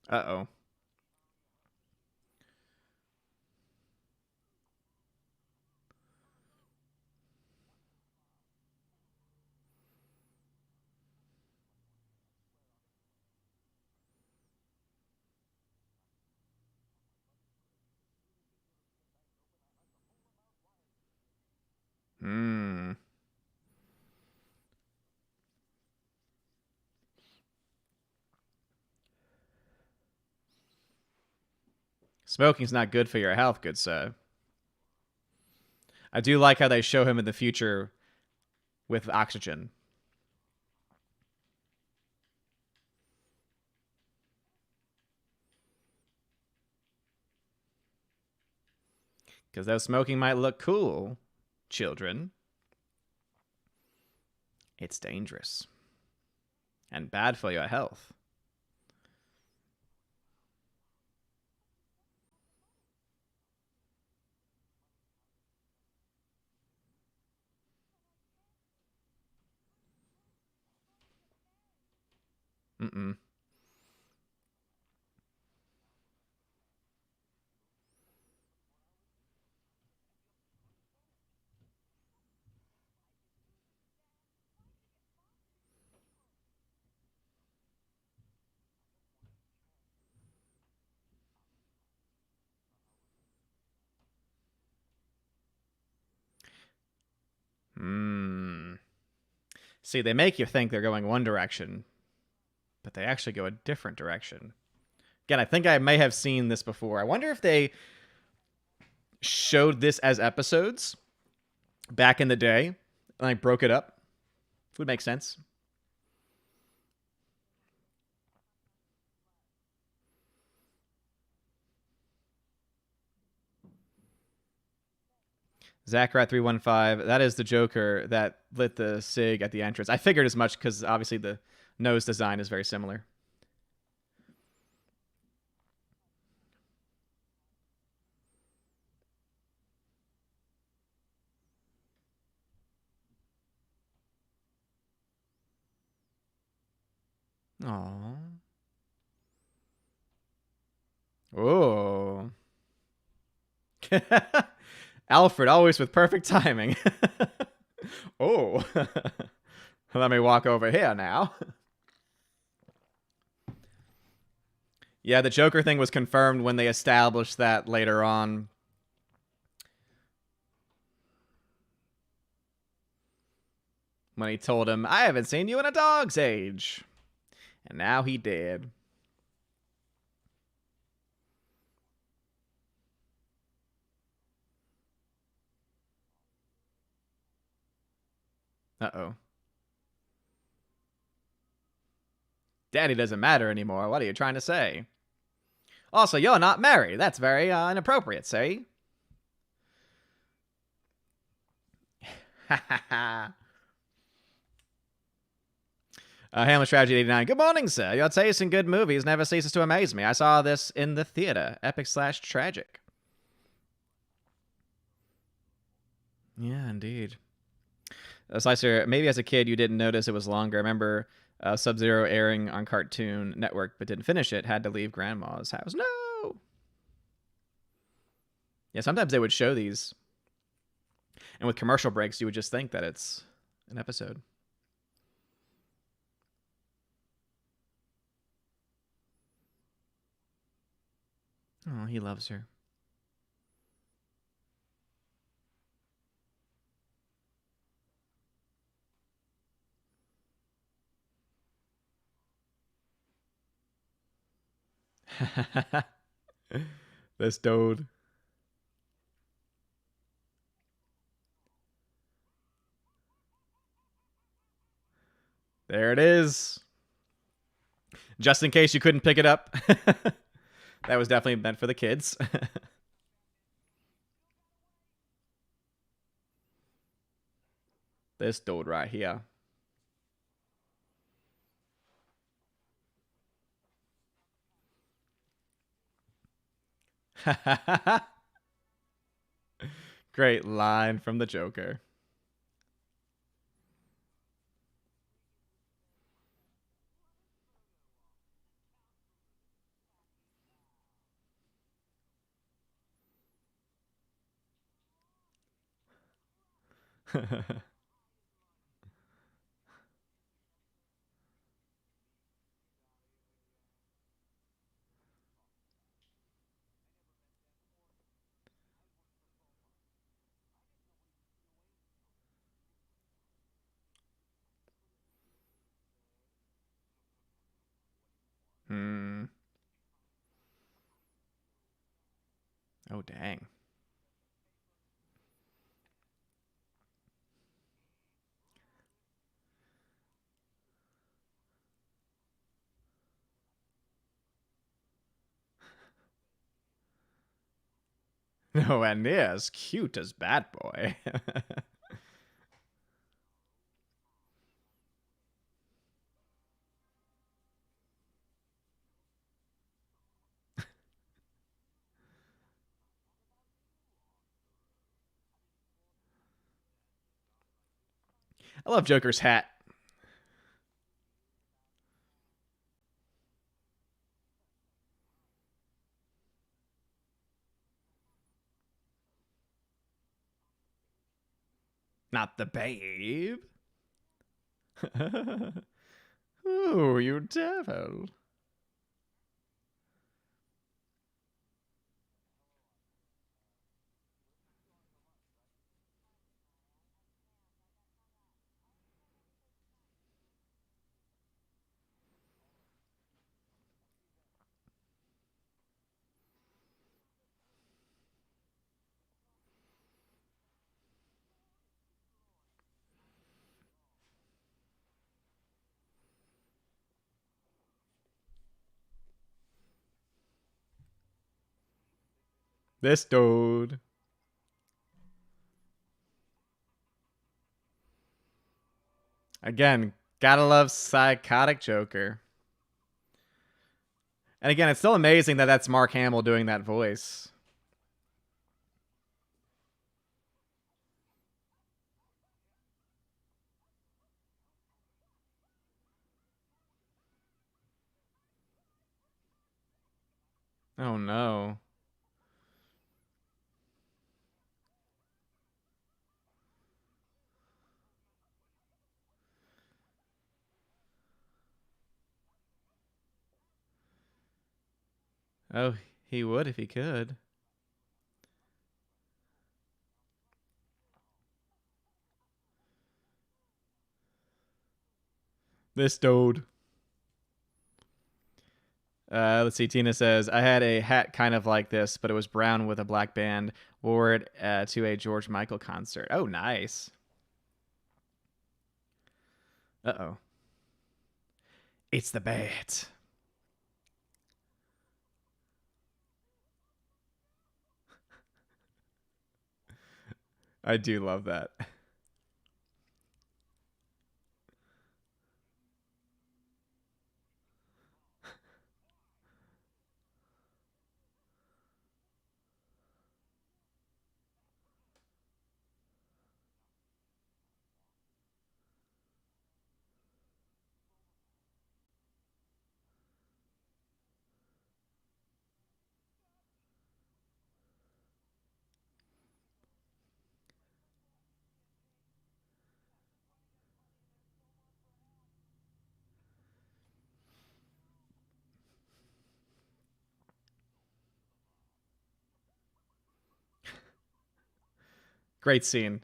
Uh-oh. Hmm. Smoking's not good for your health, good sir. I do like how they show him in the future with oxygen. Because though smoking might look cool, children, it's dangerous and bad for your health. Mm-mm. Hmm. See, they make you think they're going one direction, but they actually go a different direction. Again, I think I may have seen this before. I wonder if they showed this as episodes back in the day and I broke it up. Would make sense. Zachrat315, that is the Joker that lit the cig at the entrance. I figured as much because obviously the nose design is very similar. Aww. Oh. Alfred, always with perfect timing. Oh. Let me walk over here now. Yeah, the Joker thing was confirmed when they established that later on. When he told him, I haven't seen you in a dog's age. And now he did. Uh-oh. Daddy doesn't matter anymore. What are you trying to say? Also, you're not married. That's very inappropriate, see? Ha ha ha. Hamlet Strategy 89. Good morning, sir. Your taste in good movies never ceases to amaze me. I saw this in the theater. Epic slash tragic. Yeah, indeed. Slicer, maybe as a kid you didn't notice it was longer. I remember Sub Zero airing on Cartoon Network but didn't finish it. Had to leave Grandma's house. No! Yeah, sometimes they would show these. And with commercial breaks, you would just think that it's an episode. Oh, he loves her. This dude. There it is. Just in case you couldn't pick it up. That was definitely meant for the kids. This dude right here. Great line from the Joker. Hmm. Oh, dang. Nowhere near as cute as Bat Boy. I love Joker's hat. Not the babe. Ooh, you devil. This dude. Again, gotta love psychotic Joker. And again, it's still amazing that that's Mark Hamill doing that voice. Oh no. Oh, he would if he could. This dude. Let's see. Tina says, I had a hat kind of like this, but it was brown with a black band. Wore it to a George Michael concert. Oh, nice. Uh oh. It's the bat. I do love that. Great scene.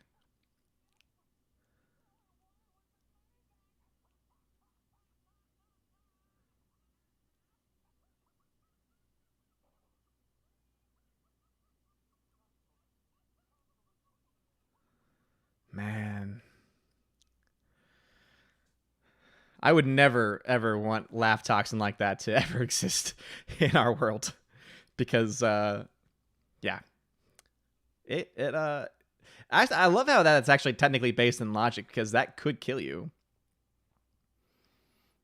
I would never ever want laugh toxin like that to ever exist in our world because yeah, it I love how that's actually technically based in logic because that could kill you.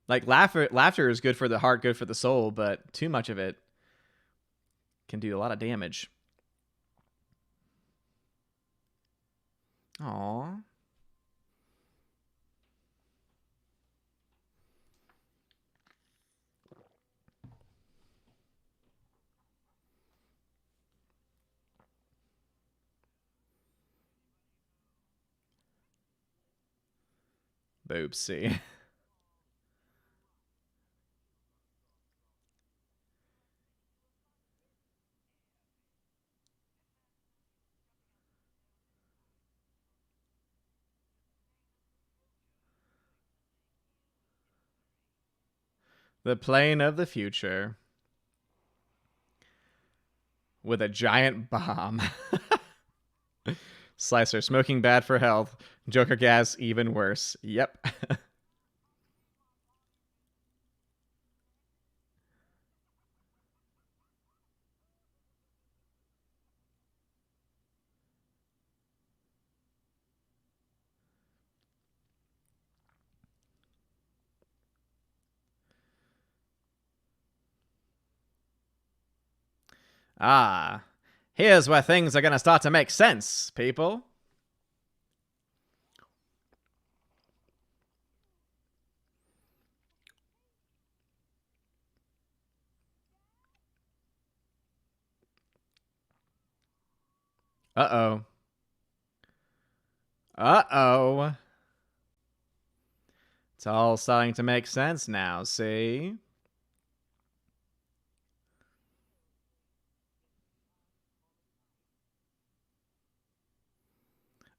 Like laughter is good for the heart, good for the soul, but too much of it can do a lot of damage. Aww. Boopsie. The plane of the future with a giant bomb. Slicer, smoking bad for health. Joker gas, even worse. Yep. Ah, here's where things are going to start to make sense, people. Uh-oh. Uh-oh. It's all starting to make sense now, see?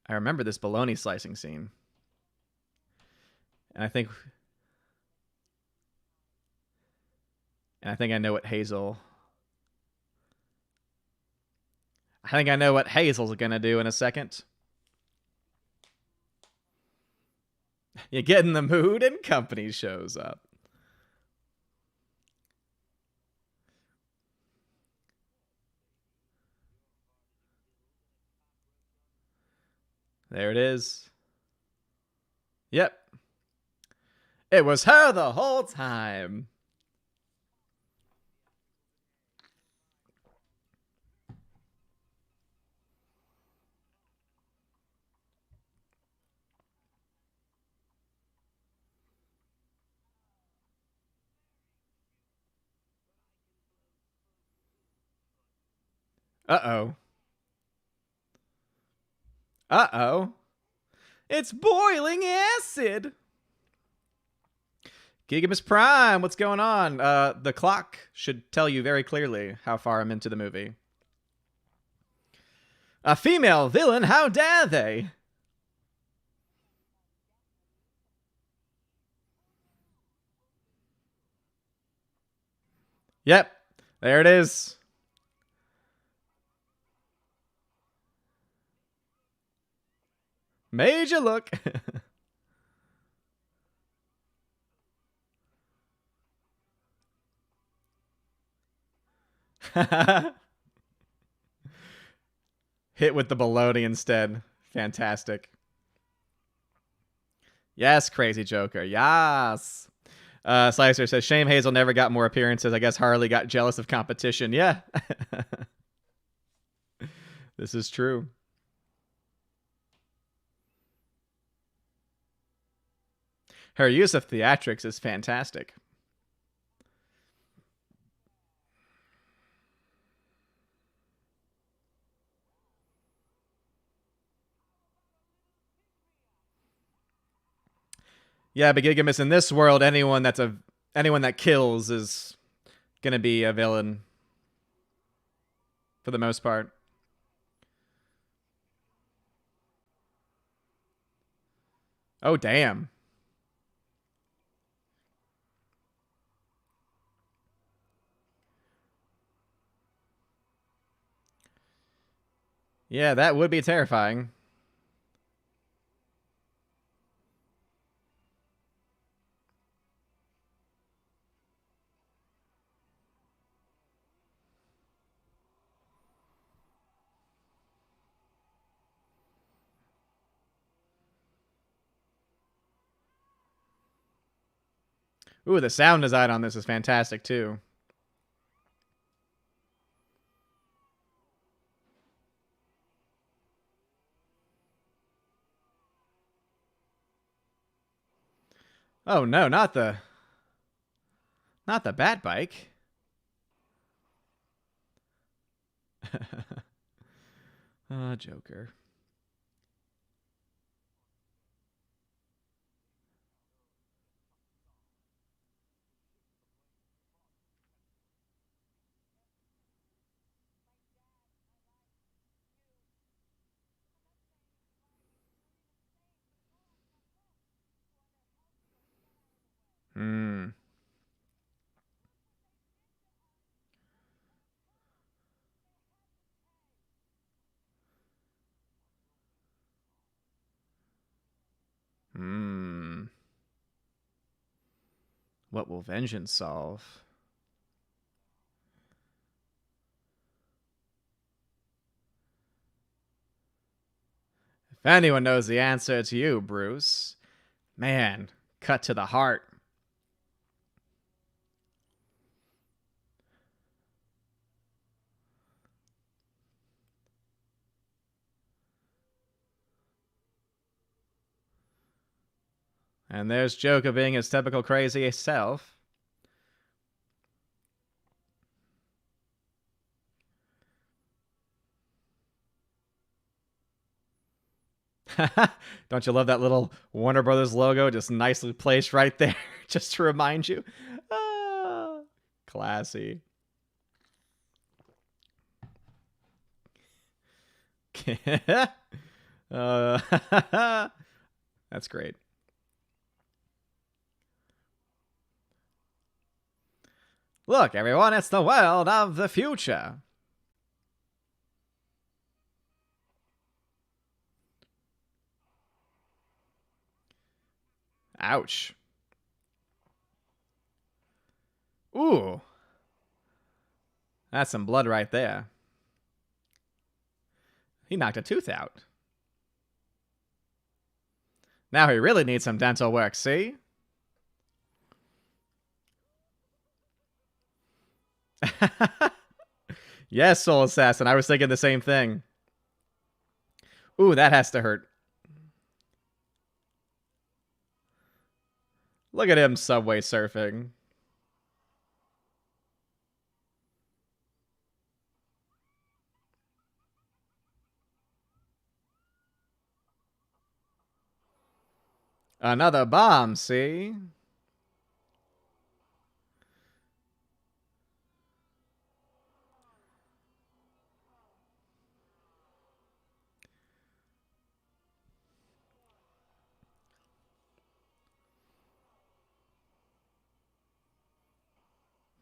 I remember this bologna slicing scene. And I think I know what Hazel. I think I know what Hazel's gonna do in a second. You get in the mood and company shows up. There it is. Yep. It was her the whole time. Uh-oh. Uh-oh. It's boiling acid. Gigamus Prime, what's going on? The clock should tell you very clearly how far I'm into the movie. A female villain, how dare they? Yep, there it is. Major look. Hit with the bologna instead. Fantastic. Yes, crazy Joker. Yes. Slicer says, shame Hazel never got more appearances. I guess Harley got jealous of competition. Yeah. This is true. Her use of theatrics is fantastic. Yeah, but Gigamus, in this world, anyone that kills is gonna be a villain for the most part. Oh damn. Yeah, that would be terrifying. Ooh, the sound design on this is fantastic too. Oh no, not the bat bike. Joker. Hmm. Hmm. What will vengeance solve? If anyone knows the answer, it's you, Bruce. Man, cut to the heart. And there's Joker being his typical crazy self. Don't you love that little Warner Brothers logo just nicely placed right there just to remind you? Ah, classy. That's great. Look, everyone, it's the world of the future. Ouch. Ooh. That's some blood right there. He knocked a tooth out. Now he really needs some dental work, see? Yes, Soul Assassin. I was thinking the same thing. Ooh, that has to hurt. Look at him subway surfing. Another bomb, see?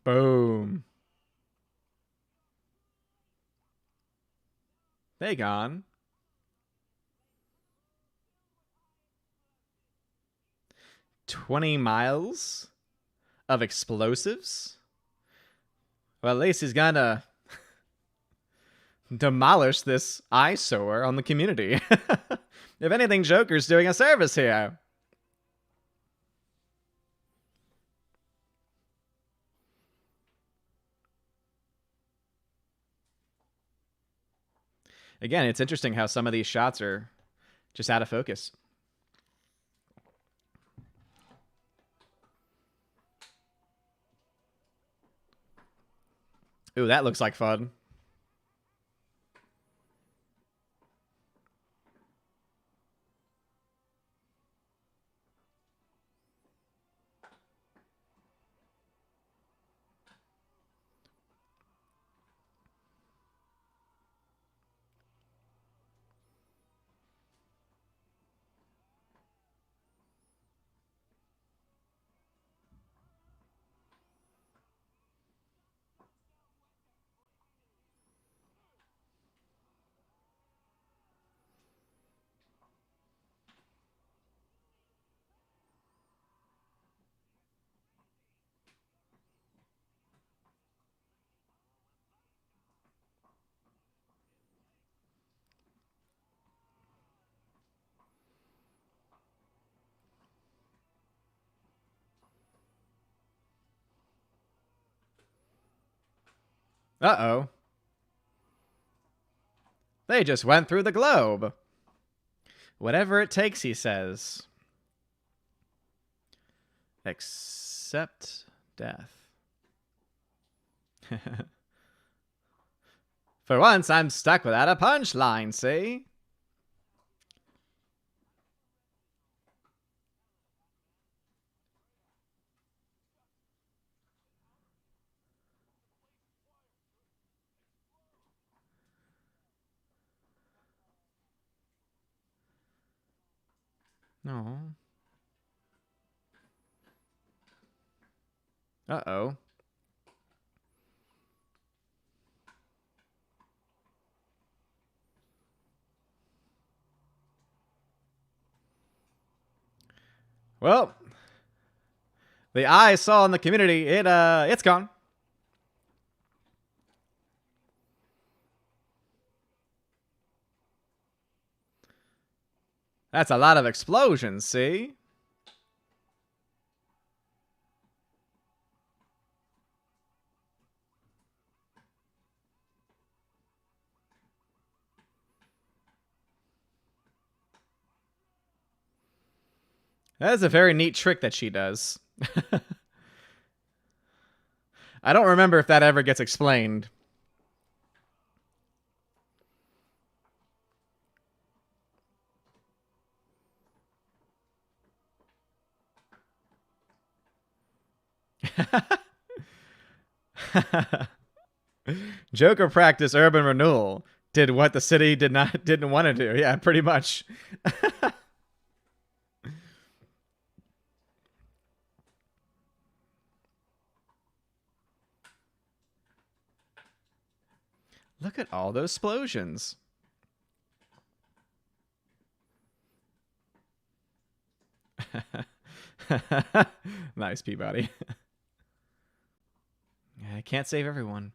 Boom. They gone. 20 miles of explosives? Well, at least he's gonna demolish this eyesore on the community. If anything, Joker's doing a service here. Again, it's interesting how some of these shots are just out of focus. Ooh, that looks like fun. Uh-oh. They just went through the globe. Whatever it takes, he says. Except death. For once, I'm stuck without a punchline, see? No. Uh-oh. Well, the eye saw in the community, it's gone. That's a lot of explosions, see? That is a very neat trick that she does. I don't remember if that ever gets explained. Joker practice urban renewal. Did what the city didn't want to do. Yeah, pretty much. Look at all those explosions. Nice, Peabody. I can't save everyone.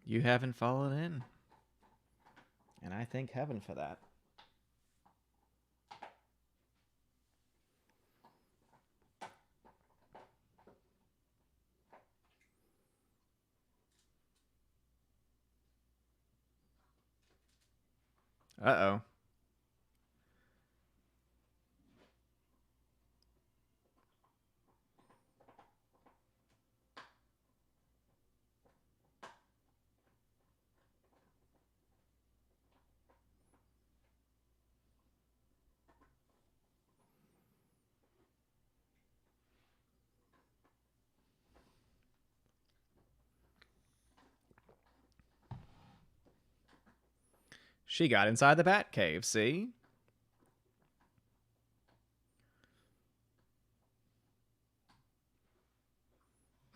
You haven't fallen in. And I thank heaven for that. Uh-oh. She got inside the Bat Cave, see?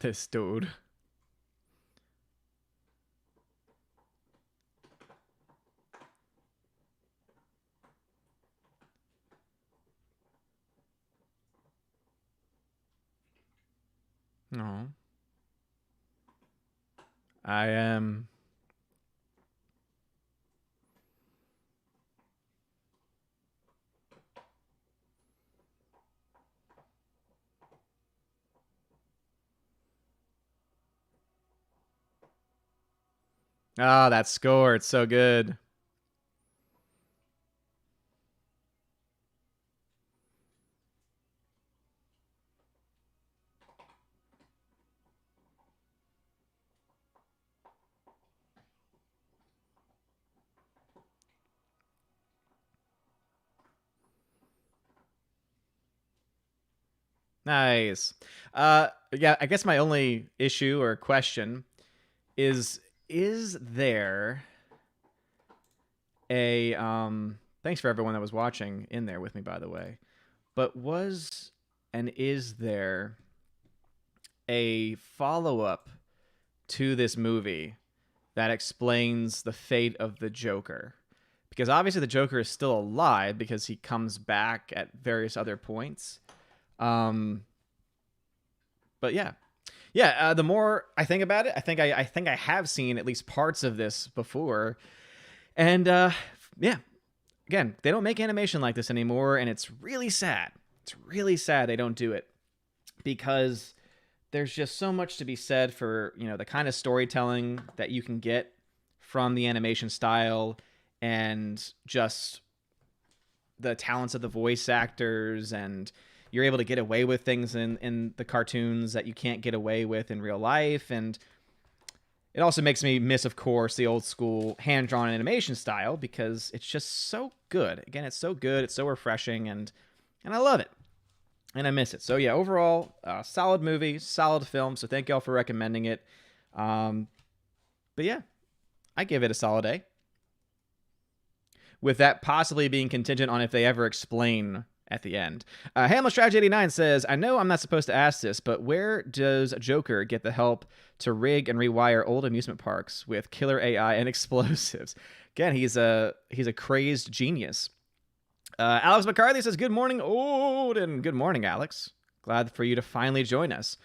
This dude. No. I am... Oh, that score. It's so good. Nice. Yeah, I guess my only issue or question is there a thanks for everyone that was watching in there with me, by the way. But was and is there a follow-up to this movie that explains the fate of the Joker? Because obviously the Joker is still alive because he comes back at various other points. But yeah. Yeah, the more I think about it, I think I have seen at least parts of this before, and yeah, again, they don't make animation like this anymore, and it's really sad. It's really sad they don't do it because there's just so much to be said for, the kind of storytelling that you can get from the animation style and just the talents of the voice actors, and you're able to get away with things in the cartoons that you can't get away with in real life. And it also makes me miss, of course, the old school hand-drawn animation style because it's just so good. Again, it's so good, it's so refreshing, and I love it. And I miss it. So yeah, overall, solid movie, solid film. So thank y'all for recommending it. But yeah, I give it a solid A. With that possibly being contingent on if they ever explain at the end. Hamlet Strategy 89 says, I know I'm not supposed to ask this, but where does Joker get the help to rig and rewire old amusement parks with killer AI and explosives? Again, he's a crazed genius. Alex McCarthy says, good morning, Odin. Good morning, Alex. Glad for you to finally join us.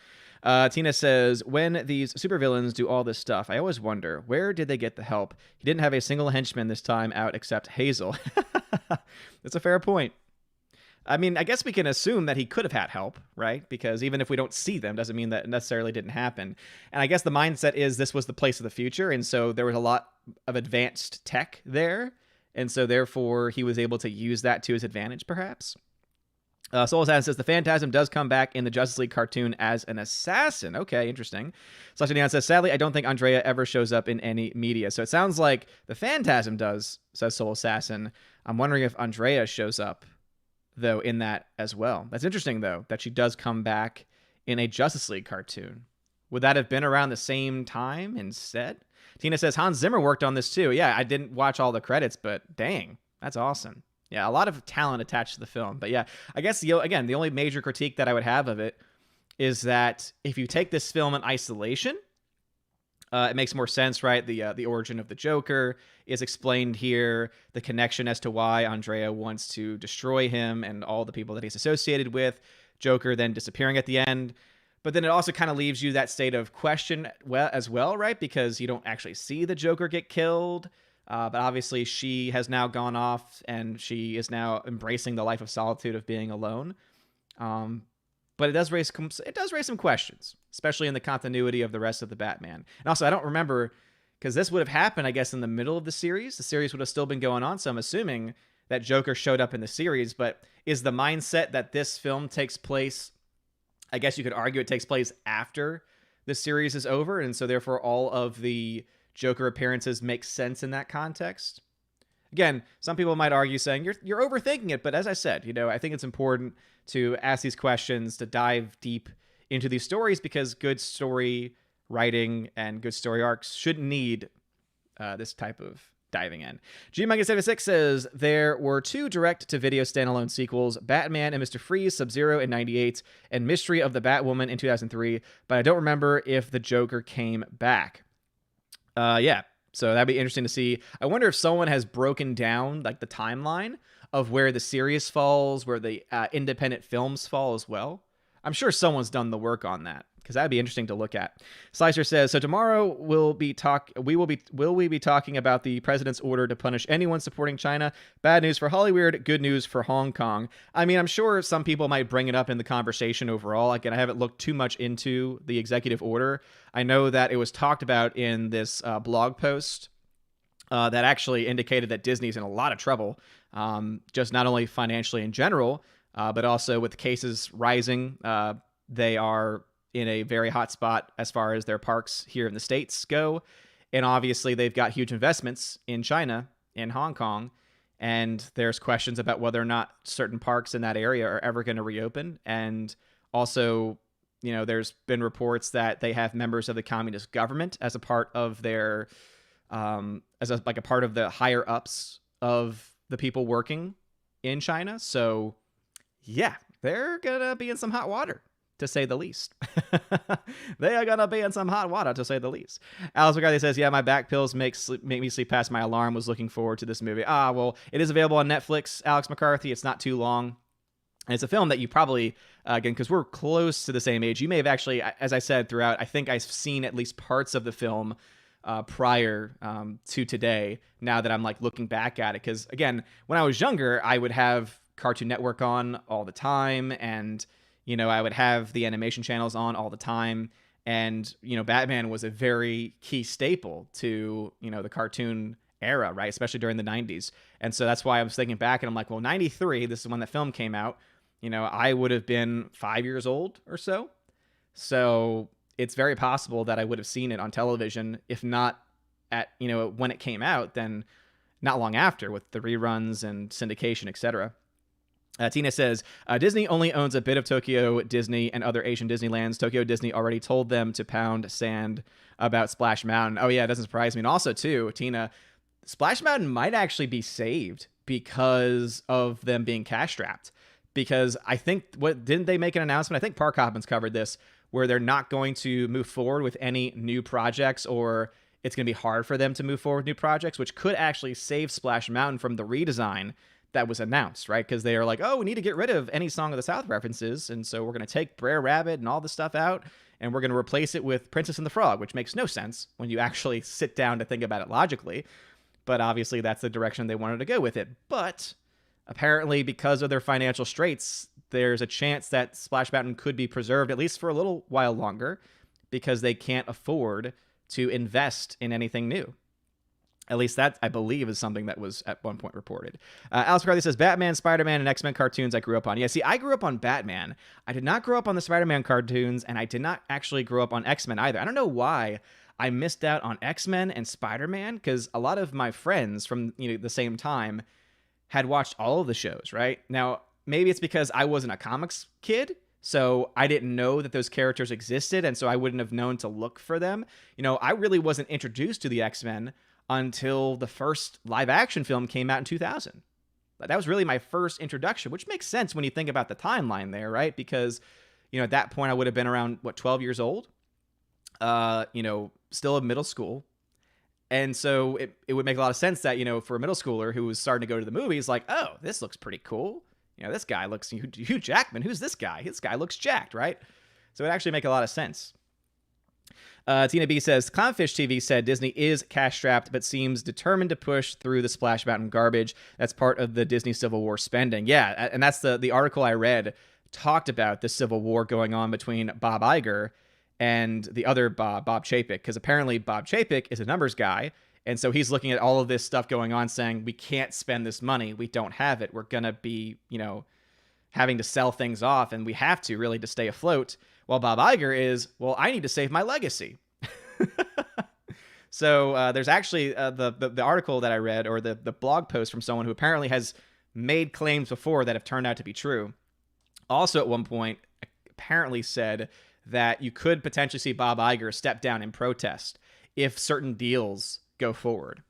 Tina says, when these supervillains do all this stuff, I always wonder, where did they get the help? He didn't have a single henchman this time out except Hazel. That's a fair point. I mean, I guess we can assume that he could have had help, right? Because even if we don't see them, doesn't mean that it necessarily didn't happen. And I guess the mindset is this was the place of the future, and so there was a lot of advanced tech there, and so therefore he was able to use that to his advantage, perhaps. Soul Assassin says, the Phantasm does come back in the Justice League cartoon as an assassin. Okay, interesting. Slash Neon says, sadly, I don't think Andrea ever shows up in any media. So it sounds like the Phantasm does, says Soul Assassin. I'm wondering if Andrea shows up, though, in that as well. That's interesting, though, that she does come back in a Justice League cartoon. Would that have been around the same time instead? Tina says, Hans Zimmer worked on this too. Yeah, I didn't watch all the credits, but dang, that's awesome. Yeah, a lot of talent attached to the film. But yeah, I guess, the only major critique that I would have of it is that if you take this film in isolation, it makes more sense, right? The origin of the Joker is explained here. The connection as to why Andrea wants to destroy him and all the people that he's associated with. Joker then disappearing at the end. But then it also kind of leaves you that state of question as well, right? Because you don't actually see the Joker get killed. But obviously she has now gone off and she is now embracing the life of solitude of being alone. But it does raise some questions, especially in the continuity of the rest of the Batman. And also, I don't remember, because this would have happened, I guess, in the middle of the series. The series would have still been going on, so I'm assuming that Joker showed up in the series. But is the mindset that this film takes place, I guess you could argue it takes place after the series is over, and so therefore all of the Joker appearances make sense in that context? Again, some people might argue saying you're overthinking it, but as I said, I think it's important to ask these questions, to dive deep into these stories, because good story writing and good story arcs shouldn't need this type of diving in. G-Mega76 says, there were 2 direct-to-video standalone sequels, Batman and Mr. Freeze, Sub-Zero in 98, and Mystery of the Batwoman in 2003, but I don't remember if the Joker came back. Yeah, so that'd be interesting to see. I wonder if someone has broken down like the timeline of where the series falls, where the independent films fall as well. I'm sure someone's done the work on that, because that'd be interesting to look at. Slicer says, so tomorrow will we be talking about the president's order to punish anyone supporting China? Bad news for Hollywood, good news for Hong Kong. I mean, I'm sure some people might bring it up in the conversation overall. Again, I haven't looked too much into the executive order. I know that it was talked about in this blog post that actually indicated that Disney's in a lot of trouble, just not only financially in general, but also with cases rising. They are in a very hot spot as far as their parks here in the States go. And obviously they've got huge investments in China, in Hong Kong. And there's questions about whether or not certain parks in that area are ever going to reopen. And also, there's been reports that they have members of the communist government as a part of their, like a part of the higher ups of the people working in China. So yeah, they're going to be in some hot water, to say the least. They are gonna be in some hot water, to say the least. Alice McCarthy says, yeah, my back pills make me sleep past my alarm. Was looking forward to this movie. Well, it is available on Netflix, Alex McCarthy. It's not too long. And it's a film that you probably, again, because we're close to the same age, you may have actually, as I said throughout, I think I've seen at least parts of the film prior to today, now that I'm like looking back at it. Because again, when I was younger, I would have Cartoon Network on all the time. And, I would have the animation channels on all the time. And, Batman was a very key staple to, the cartoon era, right? Especially during the 90s. And so that's why I was thinking back and I'm like, well, 93, this is when the film came out. I would have been 5 years old or so. So it's very possible that I would have seen it on television, if not at, when it came out, then not long after with the reruns and syndication, etc. Tina says, Disney only owns a bit of Tokyo Disney and other Asian Disneylands. Tokyo Disney already told them to pound sand about Splash Mountain. Oh, yeah, it doesn't surprise me. And also, too, Tina, Splash Mountain might actually be saved because of them being cash-strapped. Because I think, didn't they make an announcement? I think Park Hoppins covered this, where they're not going to move forward with any new projects, or it's going to be hard for them to move forward with new projects, which could actually save Splash Mountain from the redesign that was announced, right? Because they are like, oh, we need to get rid of any Song of the South references, and so we're going to take Brer Rabbit and all this stuff out, and we're going to replace it with Princess and the Frog, which makes no sense when you actually sit down to think about it logically. But obviously, that's the direction they wanted to go with it. But apparently, because of their financial straits, there's a chance that Splash Mountain could be preserved, at least for a little while longer, because they can't afford to invest in anything new. At least that, I believe, is something that was at one point reported. Alice McCarthy says, Batman, Spider-Man, and X-Men cartoons I grew up on. Yeah, see, I grew up on Batman. I did not grow up on the Spider-Man cartoons, and I did not actually grow up on X-Men either. I don't know why I missed out on X-Men and Spider-Man, because a lot of my friends from the same time had watched all of the shows, right? Now, maybe it's because I wasn't a comics kid, so I didn't know that those characters existed, and so I wouldn't have known to look for them. I really wasn't introduced to the X-Men until the first live-action film came out in 2000. That was really my first introduction, which makes sense when you think about the timeline there, right? Because, at that point, I would have been around, 12 years old? Still in middle school. And so it would make a lot of sense that, for a middle schooler who was starting to go to the movies, like, oh, this looks pretty cool. This guy looks, Hugh Jackman, who's this guy? This guy looks jacked, right? So it actually make a lot of sense. Tina B says, Clownfish TV said Disney is cash-strapped, but seems determined to push through the Splash Mountain garbage. That's part of the Disney Civil War spending. Yeah, and that's the article I read talked about the Civil War going on between Bob Iger and the other Bob Chapek, because apparently Bob Chapek is a numbers guy, and so he's looking at all of this stuff going on saying, we can't spend this money, we don't have it, we're going to be, having to sell things off, and we have to really to stay afloat. While Bob Iger is, well, I need to save my legacy. So there's actually the article that I read, or the blog post from someone who apparently has made claims before that have turned out to be true. Also at one point apparently said that you could potentially see Bob Iger step down in protest if certain deals go forward.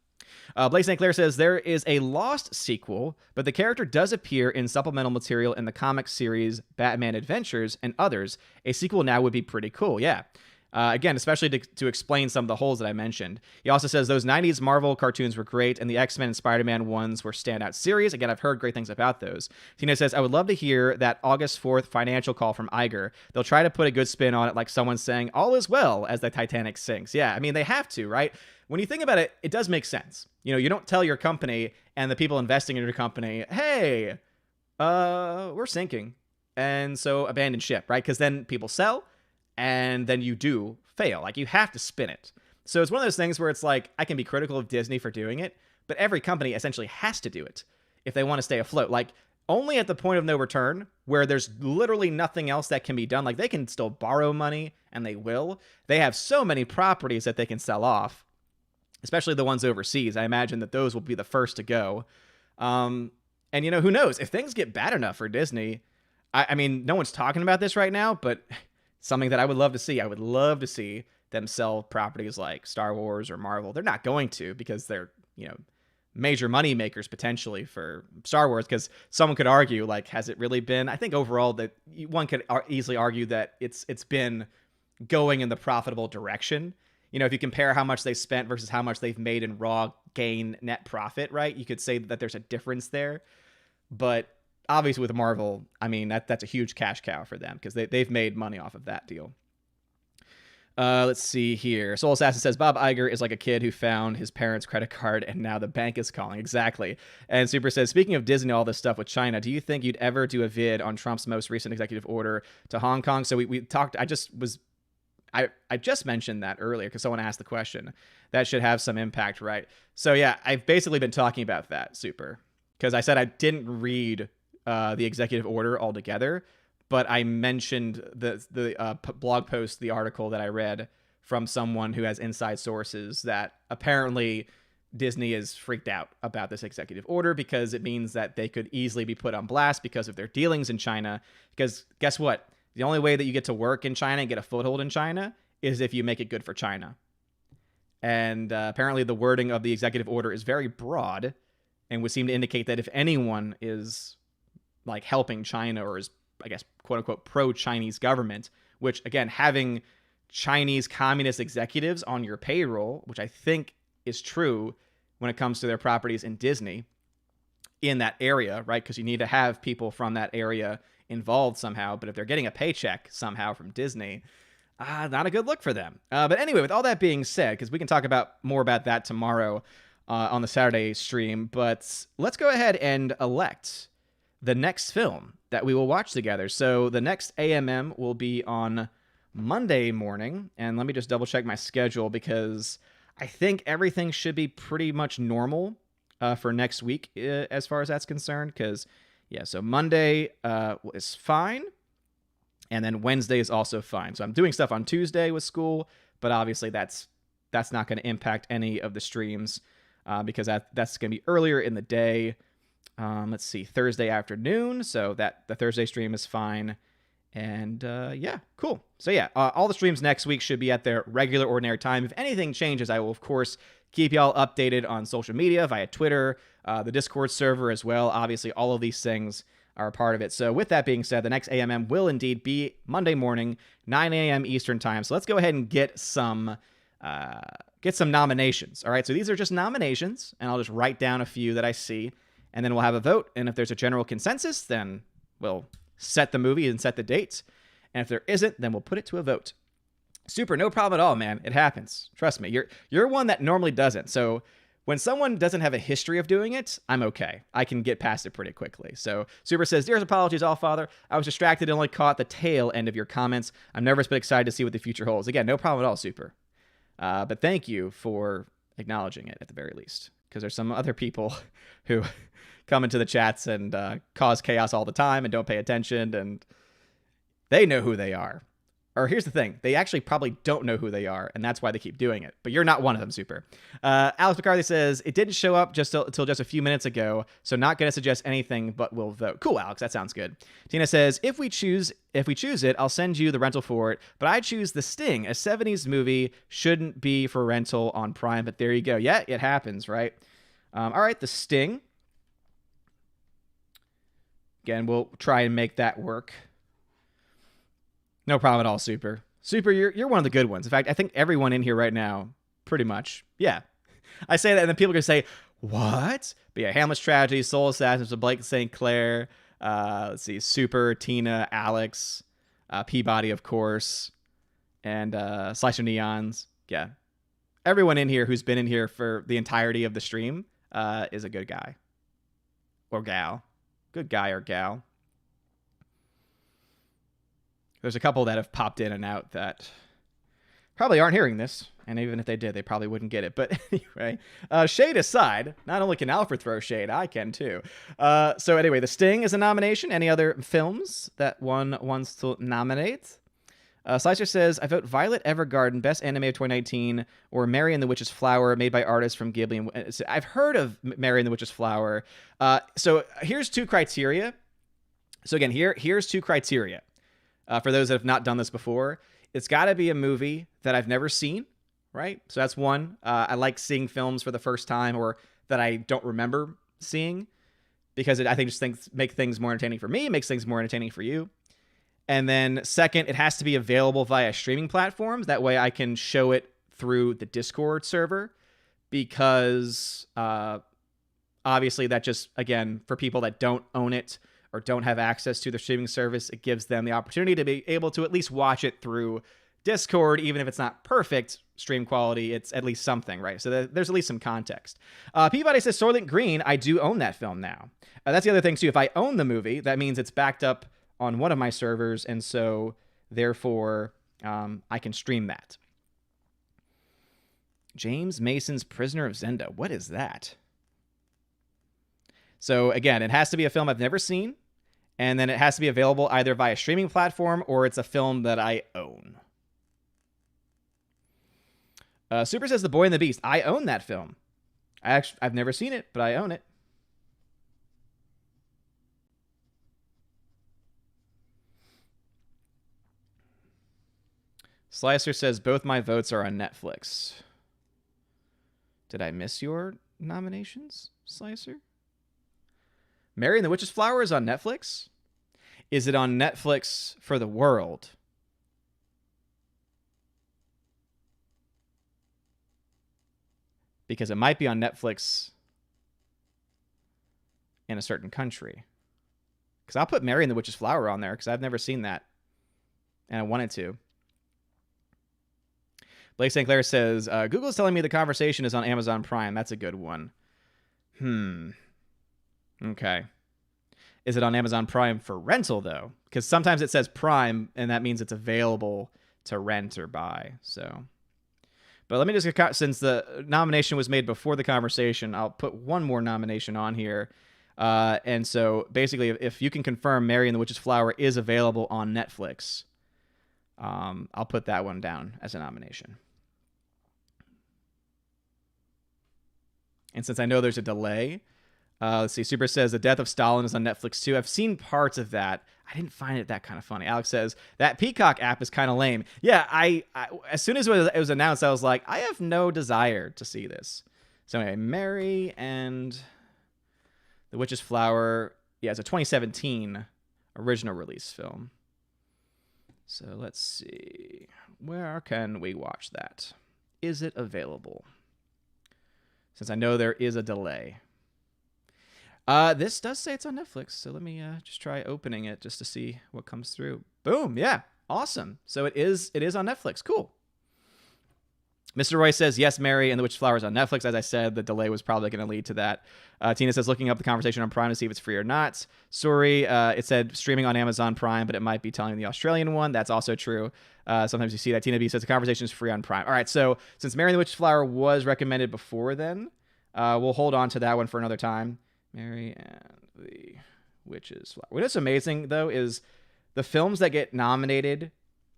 Blake St. Clair says, there is a Lost sequel, but the character does appear in supplemental material in the comic series Batman Adventures and others. A sequel now would be pretty cool. Yeah. Again, especially to explain some of the holes that I mentioned. He also says those 90s Marvel cartoons were great, and the X-Men and Spider-Man ones were standout series. Again, I've heard great things about those. Tina says, I would love to hear that August 4th financial call from Iger. They'll try to put a good spin on it, like someone saying, all is well, as the Titanic sinks. Yeah, I mean, they have to, right? When you think about it, it does make sense. You don't tell your company and the people investing in your company, hey, we're sinking, and so abandon ship, right? Because then people sell, and then you do fail. Like, you have to spin it. So it's one of those things where it's like, I can be critical of Disney for doing it, but every company essentially has to do it if they want to stay afloat. Like, only at the point of no return, where there's literally nothing else that can be done. Like, they can still borrow money, and they will. They have so many properties that they can sell off, especially the ones overseas. I imagine that those will be the first to go. And, who knows? If things get bad enough for Disney, I mean, no one's talking about this right now, but something that I would love to see. I would love to see them sell properties like Star Wars or Marvel. They're not going to, because they're, major money makers potentially for Star Wars, because someone could argue, like, has it really been? I think overall that one could easily argue that it's been going in the profitable direction. If you compare how much they spent versus how much they've made in raw gain net profit, right? You could say that there's a difference there. But obviously with Marvel, I mean, that's a huge cash cow for them because they've made money off of that deal. Let's see here. Soul Assassin says, Bob Iger is like a kid who found his parents' credit card and now the bank is calling. Exactly. And Super says, speaking of Disney, all this stuff with China, do you think you'd ever do a vid on Trump's most recent executive order to Hong Kong? So we talked, I just mentioned that earlier because someone asked the question. That should have some impact, right? So yeah, I've basically been talking about that, Super. Because I said I didn't read the executive order altogether, but I mentioned the blog post, the article that I read from someone who has inside sources that apparently Disney is freaked out about this executive order because it means that they could easily be put on blast because of their dealings in China. Because guess what? The only way that you get to work in China and get a foothold in China is if you make it good for China. And apparently the wording of the executive order is very broad and would seem to indicate that if anyone is like helping China or is, I guess, quote unquote, pro-Chinese government, which again, having Chinese communist executives on your payroll, which I think is true when it comes to their properties in Disney in that area, right? Because you need to have people from that area involved somehow. But if they're getting a paycheck somehow from Disney, not a good look for them. But anyway, with all that being said, because we can talk about more about that tomorrow on the Saturday stream, but let's go ahead and elect the next film that we will watch together. So the next AMM will be on Monday morning. And let me just double check my schedule because I think everything should be pretty much normal for next week as far as that's concerned. Because, yeah, so Monday is fine. And then Wednesday is also fine. So I'm doing stuff on Tuesday with school, but obviously that's not going to impact any of the streams because that's going to be earlier in the day. Let's see, Thursday afternoon. So that the Thursday stream is fine. And yeah, cool. So yeah, all the streams next week should be at their regular ordinary time. If anything changes, I will, of course, keep y'all updated on social media via Twitter, the Discord server as well. Obviously, all of these things are a part of it. So with that being said, the next AMM will indeed be Monday morning, 9 a.m. Eastern time. So let's go ahead and get some nominations. All right, so these are just nominations, and I'll just write down a few that I see. And then we'll have a vote. And if there's a general consensus, then we'll set the movie and set the dates. And if there isn't, then we'll put it to a vote. Super, no problem at all, man. It happens. Trust me. You're one that normally doesn't. So when someone doesn't have a history of doing it, I'm okay. I can get past it pretty quickly. So Super says, dearest apologies, all father. I was distracted and only caught the tail end of your comments. I'm nervous but excited to see what the future holds. Again, no problem at all, Super. But thank you for acknowledging it at the very least. Because there's some other people who come into the chats and cause chaos all the time and don't pay attention, and they know who they are. Or here's the thing, they actually probably don't know who they are, and that's why they keep doing it. But you're not one of them, Super. Alex McCarthy says, it didn't show up until just a few minutes ago, so not going to suggest anything, but we'll vote. Cool, Alex, that sounds good. Tina says, if we choose it, I'll send you the rental for it, but I choose The Sting. A 70s movie shouldn't be for rental on Prime, but there you go. Yeah, it happens, right? All right, The Sting. Again, we'll try and make that work. No problem at all, Super. Super, you're one of the good ones. In fact, I think everyone in here right now, pretty much. Yeah. I say that, and then people are going to say, what? But yeah, Hamlet's Tragedy, Soul Assassins, Blake St. Clair, let's see, Super, Tina, Alex, Peabody, of course, and Slicer Neons. Yeah. Everyone in here who's been in here for the entirety of the stream is a good guy. Or gal. Good guy or gal. There's a couple that have popped in and out that probably aren't hearing this. And even if they did, they probably wouldn't get it. But anyway, shade aside, not only can Alfred throw shade, I can too. So anyway, The Sting is a nomination. Any other films that one wants to nominate? Slicer says, I vote Violet Evergarden, Best Anime of 2019, or Mary and the Witch's Flower, made by artists from Ghibli. And I've heard of Mary and the Witch's Flower. So here's two criteria. So again, here's two criteria. For those that have not done this before, it's got to be a movie that I've never seen, right? So that's one. I like seeing films for the first time or that I don't remember seeing because I think just make things more entertaining for me. It makes things more entertaining for you. And then second, it has to be available via streaming platforms. That way I can show it through the Discord server because obviously that just, again, for people that don't own it or don't have access to the streaming service, it gives them the opportunity to be able to at least watch it through Discord, even if it's not perfect stream quality, it's at least something, right? So there's at least some context. Peabody says, Soylent Green, I do own that film now. That's the other thing, too. If I own the movie, that means it's backed up on one of my servers, and so, therefore, I can stream that. James Mason's Prisoner of Zenda. What is that? So, again, it has to be a film I've never seen, and then it has to be available either via streaming platform or it's a film that I own. Super says The Boy and the Beast. I own that film. I've never seen it, but I own it. Slicer says both my votes are on Netflix. Did I miss your nominations, Slicer? Mary and the Witch's Flower is on Netflix? Is it on Netflix for the world? Because it might be on Netflix in a certain country. Because I'll put Mary and the Witch's Flower on there because I've never seen that. And I wanted to. Blake St. Clair says, Google's telling me The Conversation is on Amazon Prime. That's a good one. Okay. Is it on Amazon Prime for rental, though? Because sometimes it says Prime, and that means it's available to rent or buy. So... But let me just, since the nomination was made before The Conversation, I'll put one more nomination on here. And so basically, if you can confirm Mary and the Witch's Flower is available on Netflix, I'll put that one down as a nomination. And since I know there's a delay, let's see, Super says The Death of Stalin is on Netflix too. I've seen parts of that. I didn't find it that kind of funny. Alex says, that Peacock app is kind of lame. Yeah, I as soon as it was announced, I was like, I have no desire to see this. So anyway, Mary and the Witch's Flower. Yeah, it's a 2017 original release film. So let's see. Where can we watch that? Is it available? Since I know there is a delay. This does say it's on Netflix, so let me just try opening it just to see what comes through. Boom, yeah, awesome. So it is on Netflix. Cool. Mr. Roy says, yes, Mary and the Witch's Flower is on Netflix. As I said, the delay was probably going to lead to that. Tina says, looking up The Conversation on Prime to see if it's free or not. Sorry, it said streaming on Amazon Prime, but it might be telling the Australian one. That's also true. Sometimes you see that. Tina B says, The Conversation is free on Prime. All right, so since Mary and the Witch's Flower was recommended before then, we'll hold on to that one for another time. Mary and the Witch's Flower. What's amazing, though, is the films that get nominated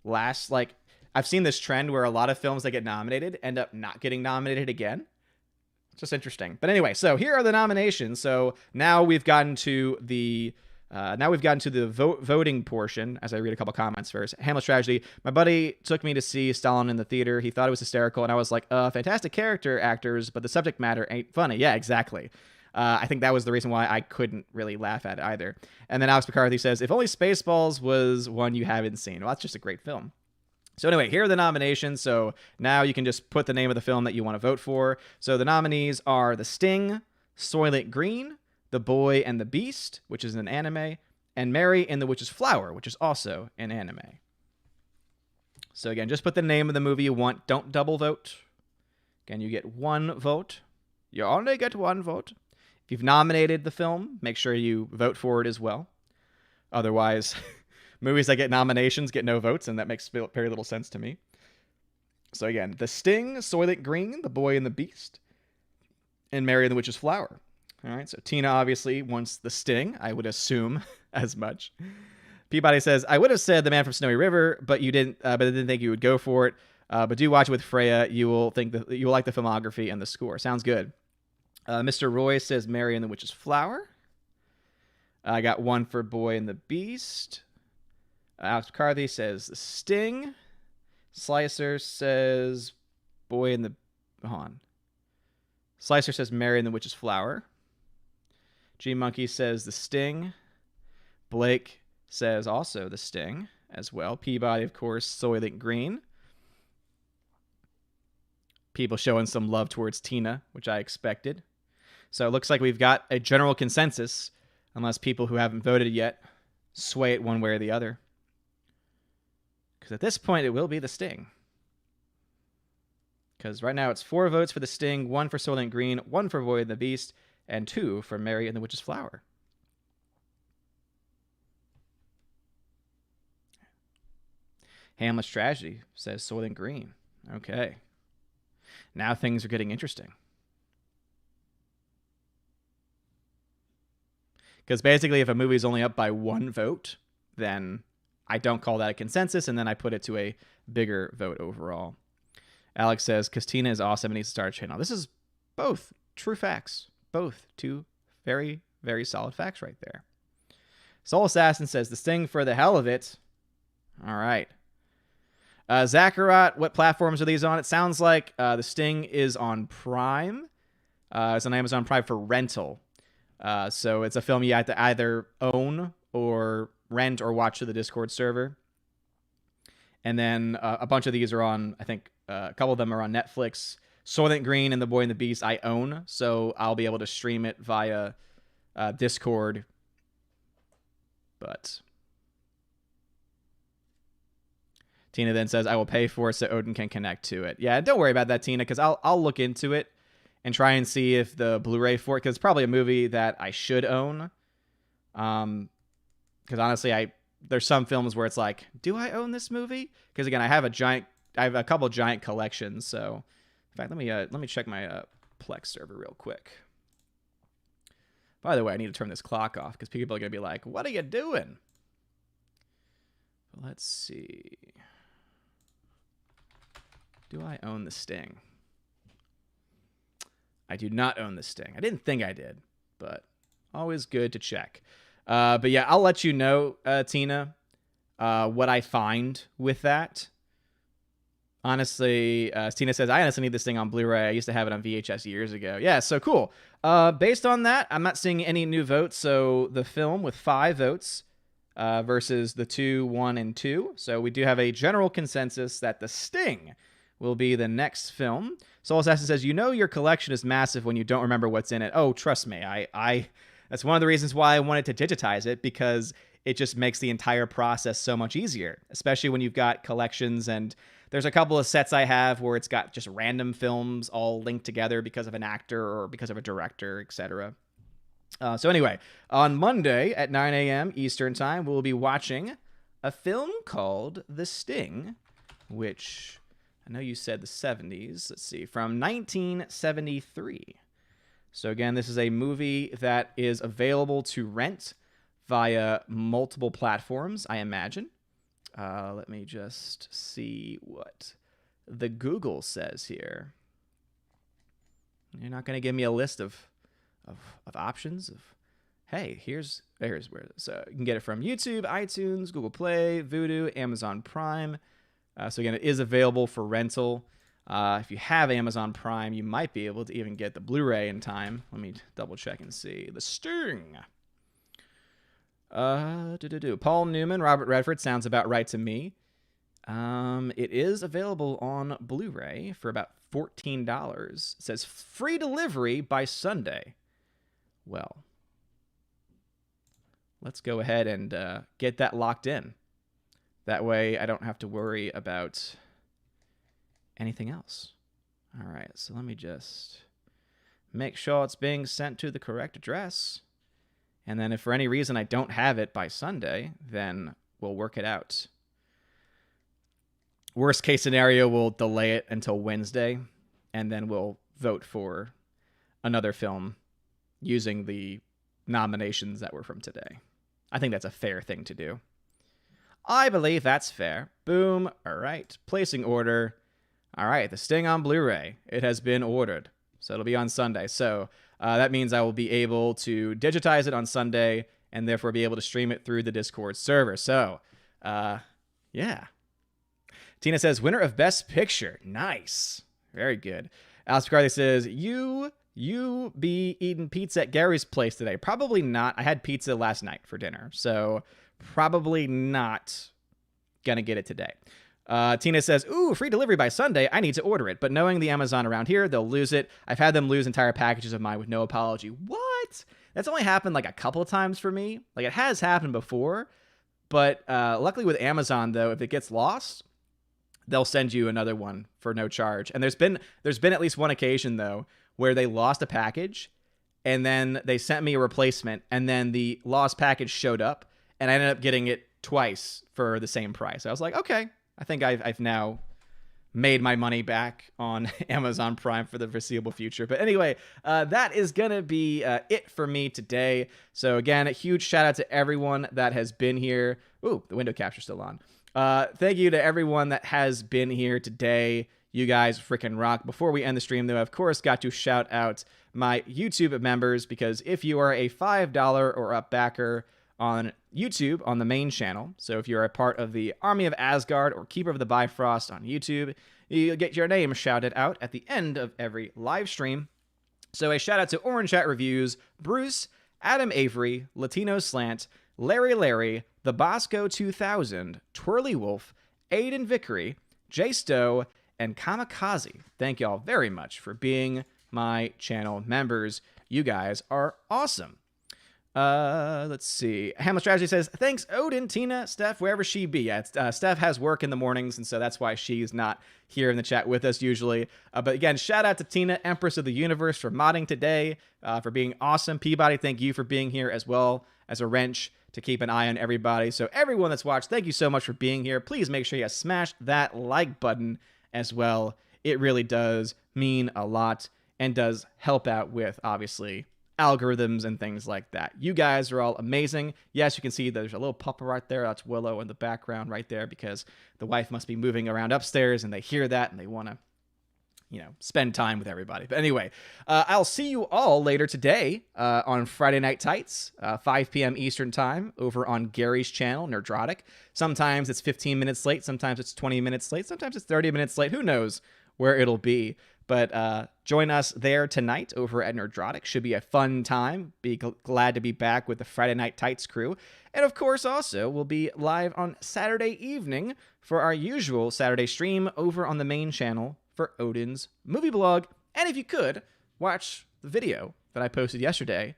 last, like, I've seen this trend where a lot of films that get nominated end up not getting nominated again. It's just interesting. But anyway, so here are the nominations. So now we've gotten to the voting portion. As I read a couple comments first. Hamlet's Tragedy. My buddy took me to see Stalin in the theater. He thought it was hysterical, and I was like, fantastic character actors, but the subject matter ain't funny. Yeah, exactly. I think that was the reason why I couldn't really laugh at it either. And then Alex McCarthy says, if only Spaceballs was one you haven't seen. Well, that's just a great film. So anyway, here are the nominations. So now you can just put the name of the film that you want to vote for. So the nominees are The Sting, Soylent Green, The Boy and the Beast, which is an anime, and Mary and the Witch's Flower, which is also an anime. So again, just put the name of the movie you want. Don't double vote. Again, you get one vote. You only get one vote. If you've nominated the film, make sure you vote for it as well. Otherwise, movies that get nominations get no votes, and that makes very little sense to me. So again, The Sting, Soylent Green, The Boy and the Beast, and Mary and the Witch's Flower. All right, so Tina obviously wants The Sting. I would assume as much. Peabody says, I would have said The Man from Snowy River, but you didn't. But I didn't think you would go for it. But do watch it with Freya. You will like the filmography and the score. Sounds good. Mr. Roy says Mary and the Witch's Flower. I got one for Boy and the Beast. Alex McCarthy says The Sting. Slicer says Boy and the... Hold on. Slicer says Mary and the Witch's Flower. G-Monkey says The Sting. Blake says also The Sting as well. Peabody, of course, Soylent Green. People showing some love towards Tina, which I expected. So it looks like we've got a general consensus Unless people who haven't voted yet sway it one way or the other. Because at this point, it will be the Sting. Because right now it's 4 votes for the Sting, 1 for Soylent Green, 1 for Boy and the Beast, and 2 for Mary and the Witch's Flower. Hamlet's Tragedy says Soylent Green. Okay. Now things are getting interesting. Because basically, if a movie is only up by 1 vote, then I don't call that a consensus, and then I put it to a bigger vote overall. Alex says, Christina is awesome and needs to start a channel. This is both true facts. Both 2 very, very solid facts right there. Soul Assassin says, the Sting for the hell of it. All right. Zachariah, what platforms are these on? It sounds like the Sting is on Prime. It's on Amazon Prime for rental. So it's a film you have to either own or rent or watch to the Discord server. And then a bunch of these are on, I think, a couple of them are on Netflix. Soylent Green and The Boy and the Beast I own, so I'll be able to stream it via Discord. But Tina then says, I will pay for it so Odin can connect to it. Yeah, don't worry about that, Tina, because I'll look into it and try and see if the Blu-ray for it, because it's probably a movie that I should own. Because honestly, there's some films where it's like, do I own this movie? Because again, I have a couple giant collections. So, in fact, let me check my Plex server real quick. By the way, I need to turn this clock off because people are gonna be like, "What are you doing?" Let's see. Do I own the Sting? I do not own the Sting. I didn't think I did, but always good to check. But yeah, I'll let you know, Tina, what I find with that. Honestly, Tina says, I honestly need this thing on Blu-ray. I used to have it on VHS years ago. Yeah, so cool. Based on that, I'm not seeing any new votes. So the film with 5 votes versus the 2, 1, and 2. So we do have a general consensus that the Sting will be the next film. Soul Assassin says, you know your collection is massive when you don't remember what's in it. Oh, trust me. That's one of the reasons why I wanted to digitize it, because it just makes the entire process so much easier, especially when you've got collections. And there's a couple of sets I have where it's got just random films all linked together because of an actor or because of a director, etc. So anyway, on Monday at 9 a.m. Eastern Time, we'll be watching a film called The Sting, which I know you said the 70s. Let's see, from 1973. So again, this is a movie that is available to rent via multiple platforms, I imagine. Let me just see what the Google says here. You're not going to give me a list of options of, hey, here's where. So you can get it from YouTube, iTunes, Google Play, Vudu, Amazon Prime. So again, it is available for rental. If you have Amazon Prime, you might be able to even get the Blu-ray in time. Let me double check and see. The Sting. Paul Newman, Robert Redford, sounds about right to me. It is available on Blu-ray for about $14. It says free delivery by Sunday. Well, let's go ahead and get that locked in. That way I don't have to worry about anything else. All right, so let me just make sure it's being sent to the correct address. And then if for any reason I don't have it by Sunday, then we'll work it out. Worst case scenario, we'll delay it until Wednesday, and then we'll vote for another film using the nominations that were from today. I think that's a fair thing to do. I believe that's fair. Boom. All right. Placing order. All right. The Sting on Blu-ray. It has been ordered. So it'll be on Sunday. So that means I will be able to digitize it on Sunday and therefore be able to stream it through the Discord server. So, yeah. Tina says, winner of Best Picture. Nice. Very good. Alice McCarthy says, you be eating pizza at Gary's place today. Probably not. I had pizza last night for dinner. So probably not going to get it today. Tina says, ooh, free delivery by Sunday. I need to order it. But knowing the Amazon around here, they'll lose it. I've had them lose entire packages of mine with no apology. What? That's only happened like a couple of times for me. Like it has happened before, but luckily with Amazon though, if it gets lost, they'll send you another one for no charge. And there's been at least one occasion though where they lost a package and then they sent me a replacement and then the lost package showed up and I ended up getting it twice for the same price. I was like, okay, I think I've now made my money back on Amazon Prime for the foreseeable future. But anyway, that is going to be it for me today. So again, a huge shout out to everyone that has been here. Ooh, the window capture's still on. Thank you to everyone that has been here today. You guys freaking rock. Before we end the stream, though, of course, got to shout out my YouTube members, because if you are a $5 or up backer on YouTube on the main channel, so if you're a part of the Army of Asgard or Keeper of the Bifrost on YouTube, you'll get your name shouted out at the end of every live stream. So a shout out to Orange Chat Reviews, Bruce, Adam Avery, Latino Slant, Larry, The Bosco 2000, Twirly Wolf, Aiden Vickery, Jay Stowe, and Kamikaze. Thank y'all very much for being my channel members. You guys are awesome. Let's see. Hamlet Strategy says, thanks, Odin, Tina, Steph, wherever she be. Yeah, Steph has work in the mornings, and so that's why she's not here in the chat with us usually. But again, shout out to Tina, Empress of the Universe, for modding today, for being awesome. Peabody, thank you for being here as well as a wrench to keep an eye on everybody. So everyone that's watched, thank you so much for being here. Please make sure you smash that like button as well. It really does mean a lot and does help out with, obviously, algorithms and things like that. You guys are all amazing. Yes, you can see there's a little pupper right there. That's Willow in the background right there, because the wife must be moving around upstairs and they hear that and they want to, spend time with everybody. But anyway, I'll see you all later today on Friday Night Tights, 5 p.m. Eastern time over on Gary's channel, Nerdrotic. Sometimes it's 15 minutes late. Sometimes it's 20 minutes late. Sometimes it's 30 minutes late. Who knows where it'll be? But join us there tonight over at Nerdrotic. Should be a fun time. Be glad to be back with the Friday Night Tights crew. And of course, also, we'll be live on Saturday evening for our usual Saturday stream over on the main channel for Odin's movie blog. And if you could, watch the video that I posted yesterday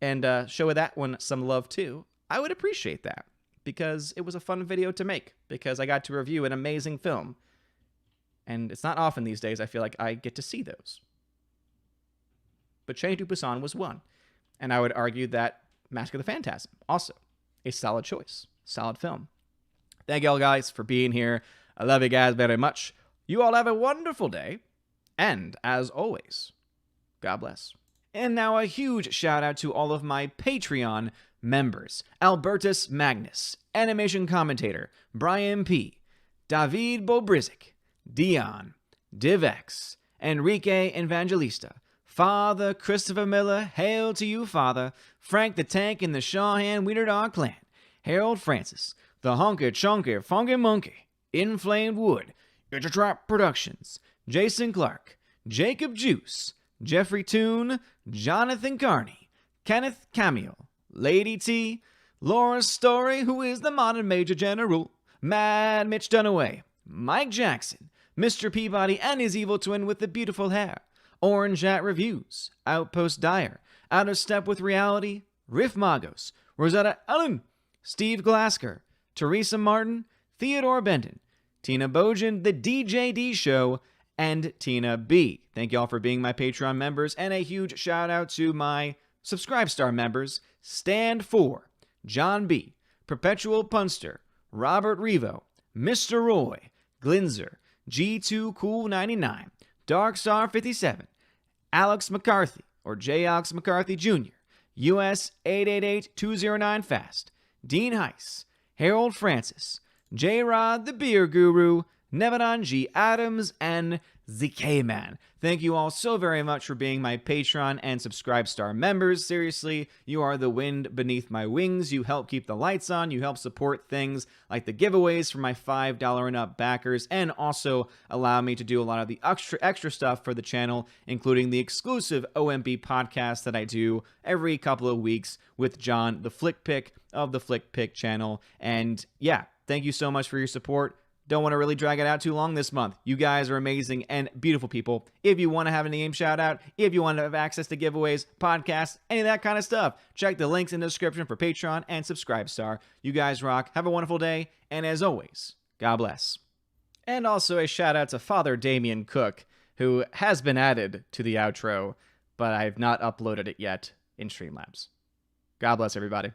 and show that one some love too. I would appreciate that, because it was a fun video to make, because I got to review an amazing film. And it's not often these days I feel like I get to see those. But Train to Busan was one. And I would argue that Mask of the Phantasm, also a solid choice. Solid film. Thank you all guys for being here. I love you guys very much. You all have a wonderful day. And as always, God bless. And now a huge shout out to all of my Patreon members. Albertus Magnus, Animation Commentator, Brian P., David Bobrizik, Dion, DivX, Enrique Evangelista, Father Christopher Miller, hail to you, Father, Frank the Tank and the Shawhan Wiener Dog Clan, Harold Francis, the Honker Chonker Funky Monkey, Inflamed Wood, Intertrap Productions, Jason Clark, Jacob Juice, Jeffrey Toon, Jonathan Carney, Kenneth Camille, Lady T, Laura Story, who is the modern Major General, Mad Mitch Dunaway, Mike Jackson, Mr. Peabody and his evil twin with the beautiful hair, Orange at Reviews, Outpost Dyer, Out of Step with Reality, Riff Magos, Rosetta Ellen, Steve Glasker, Teresa Martin, Theodore Benton, Tina Bojan, The DJD Show, and Tina B. Thank you all for being my Patreon members, and a huge shout out to my Subscribe Star members, Stand For, John B., Perpetual Punster, Robert Revo, Mr. Roy, Glinzer, G2 Cool 99, Darkstar 57, Alex McCarthy, or J. Alex McCarthy Jr., US 888209 Fast, Dean Heiss, Harold Francis, J. Rod the Beer Guru, Nevadan G. Adams, and ZK Man. Thank you all so very much for being my Patreon and Subscribe Star members. Seriously, you are the wind beneath my wings. You help keep the lights on. You help support things like the giveaways for my $5 and up backers, and also allow me to do a lot of the extra stuff for the channel, including the exclusive OMB podcast that I do every couple of weeks with John, the Flick Pick of the Flick Pick channel. And yeah, thank you so much for your support. Don't want to really drag it out too long this month. You guys are amazing and beautiful people. If you want to have a name shout out, if you want to have access to giveaways, podcasts, any of that kind of stuff, check the links in the description for Patreon and Subscribestar. You guys rock. Have a wonderful day. And as always, God bless. And also a shout out to Father Damien Cook, who has been added to the outro, but I have not uploaded it yet in Streamlabs. God bless everybody.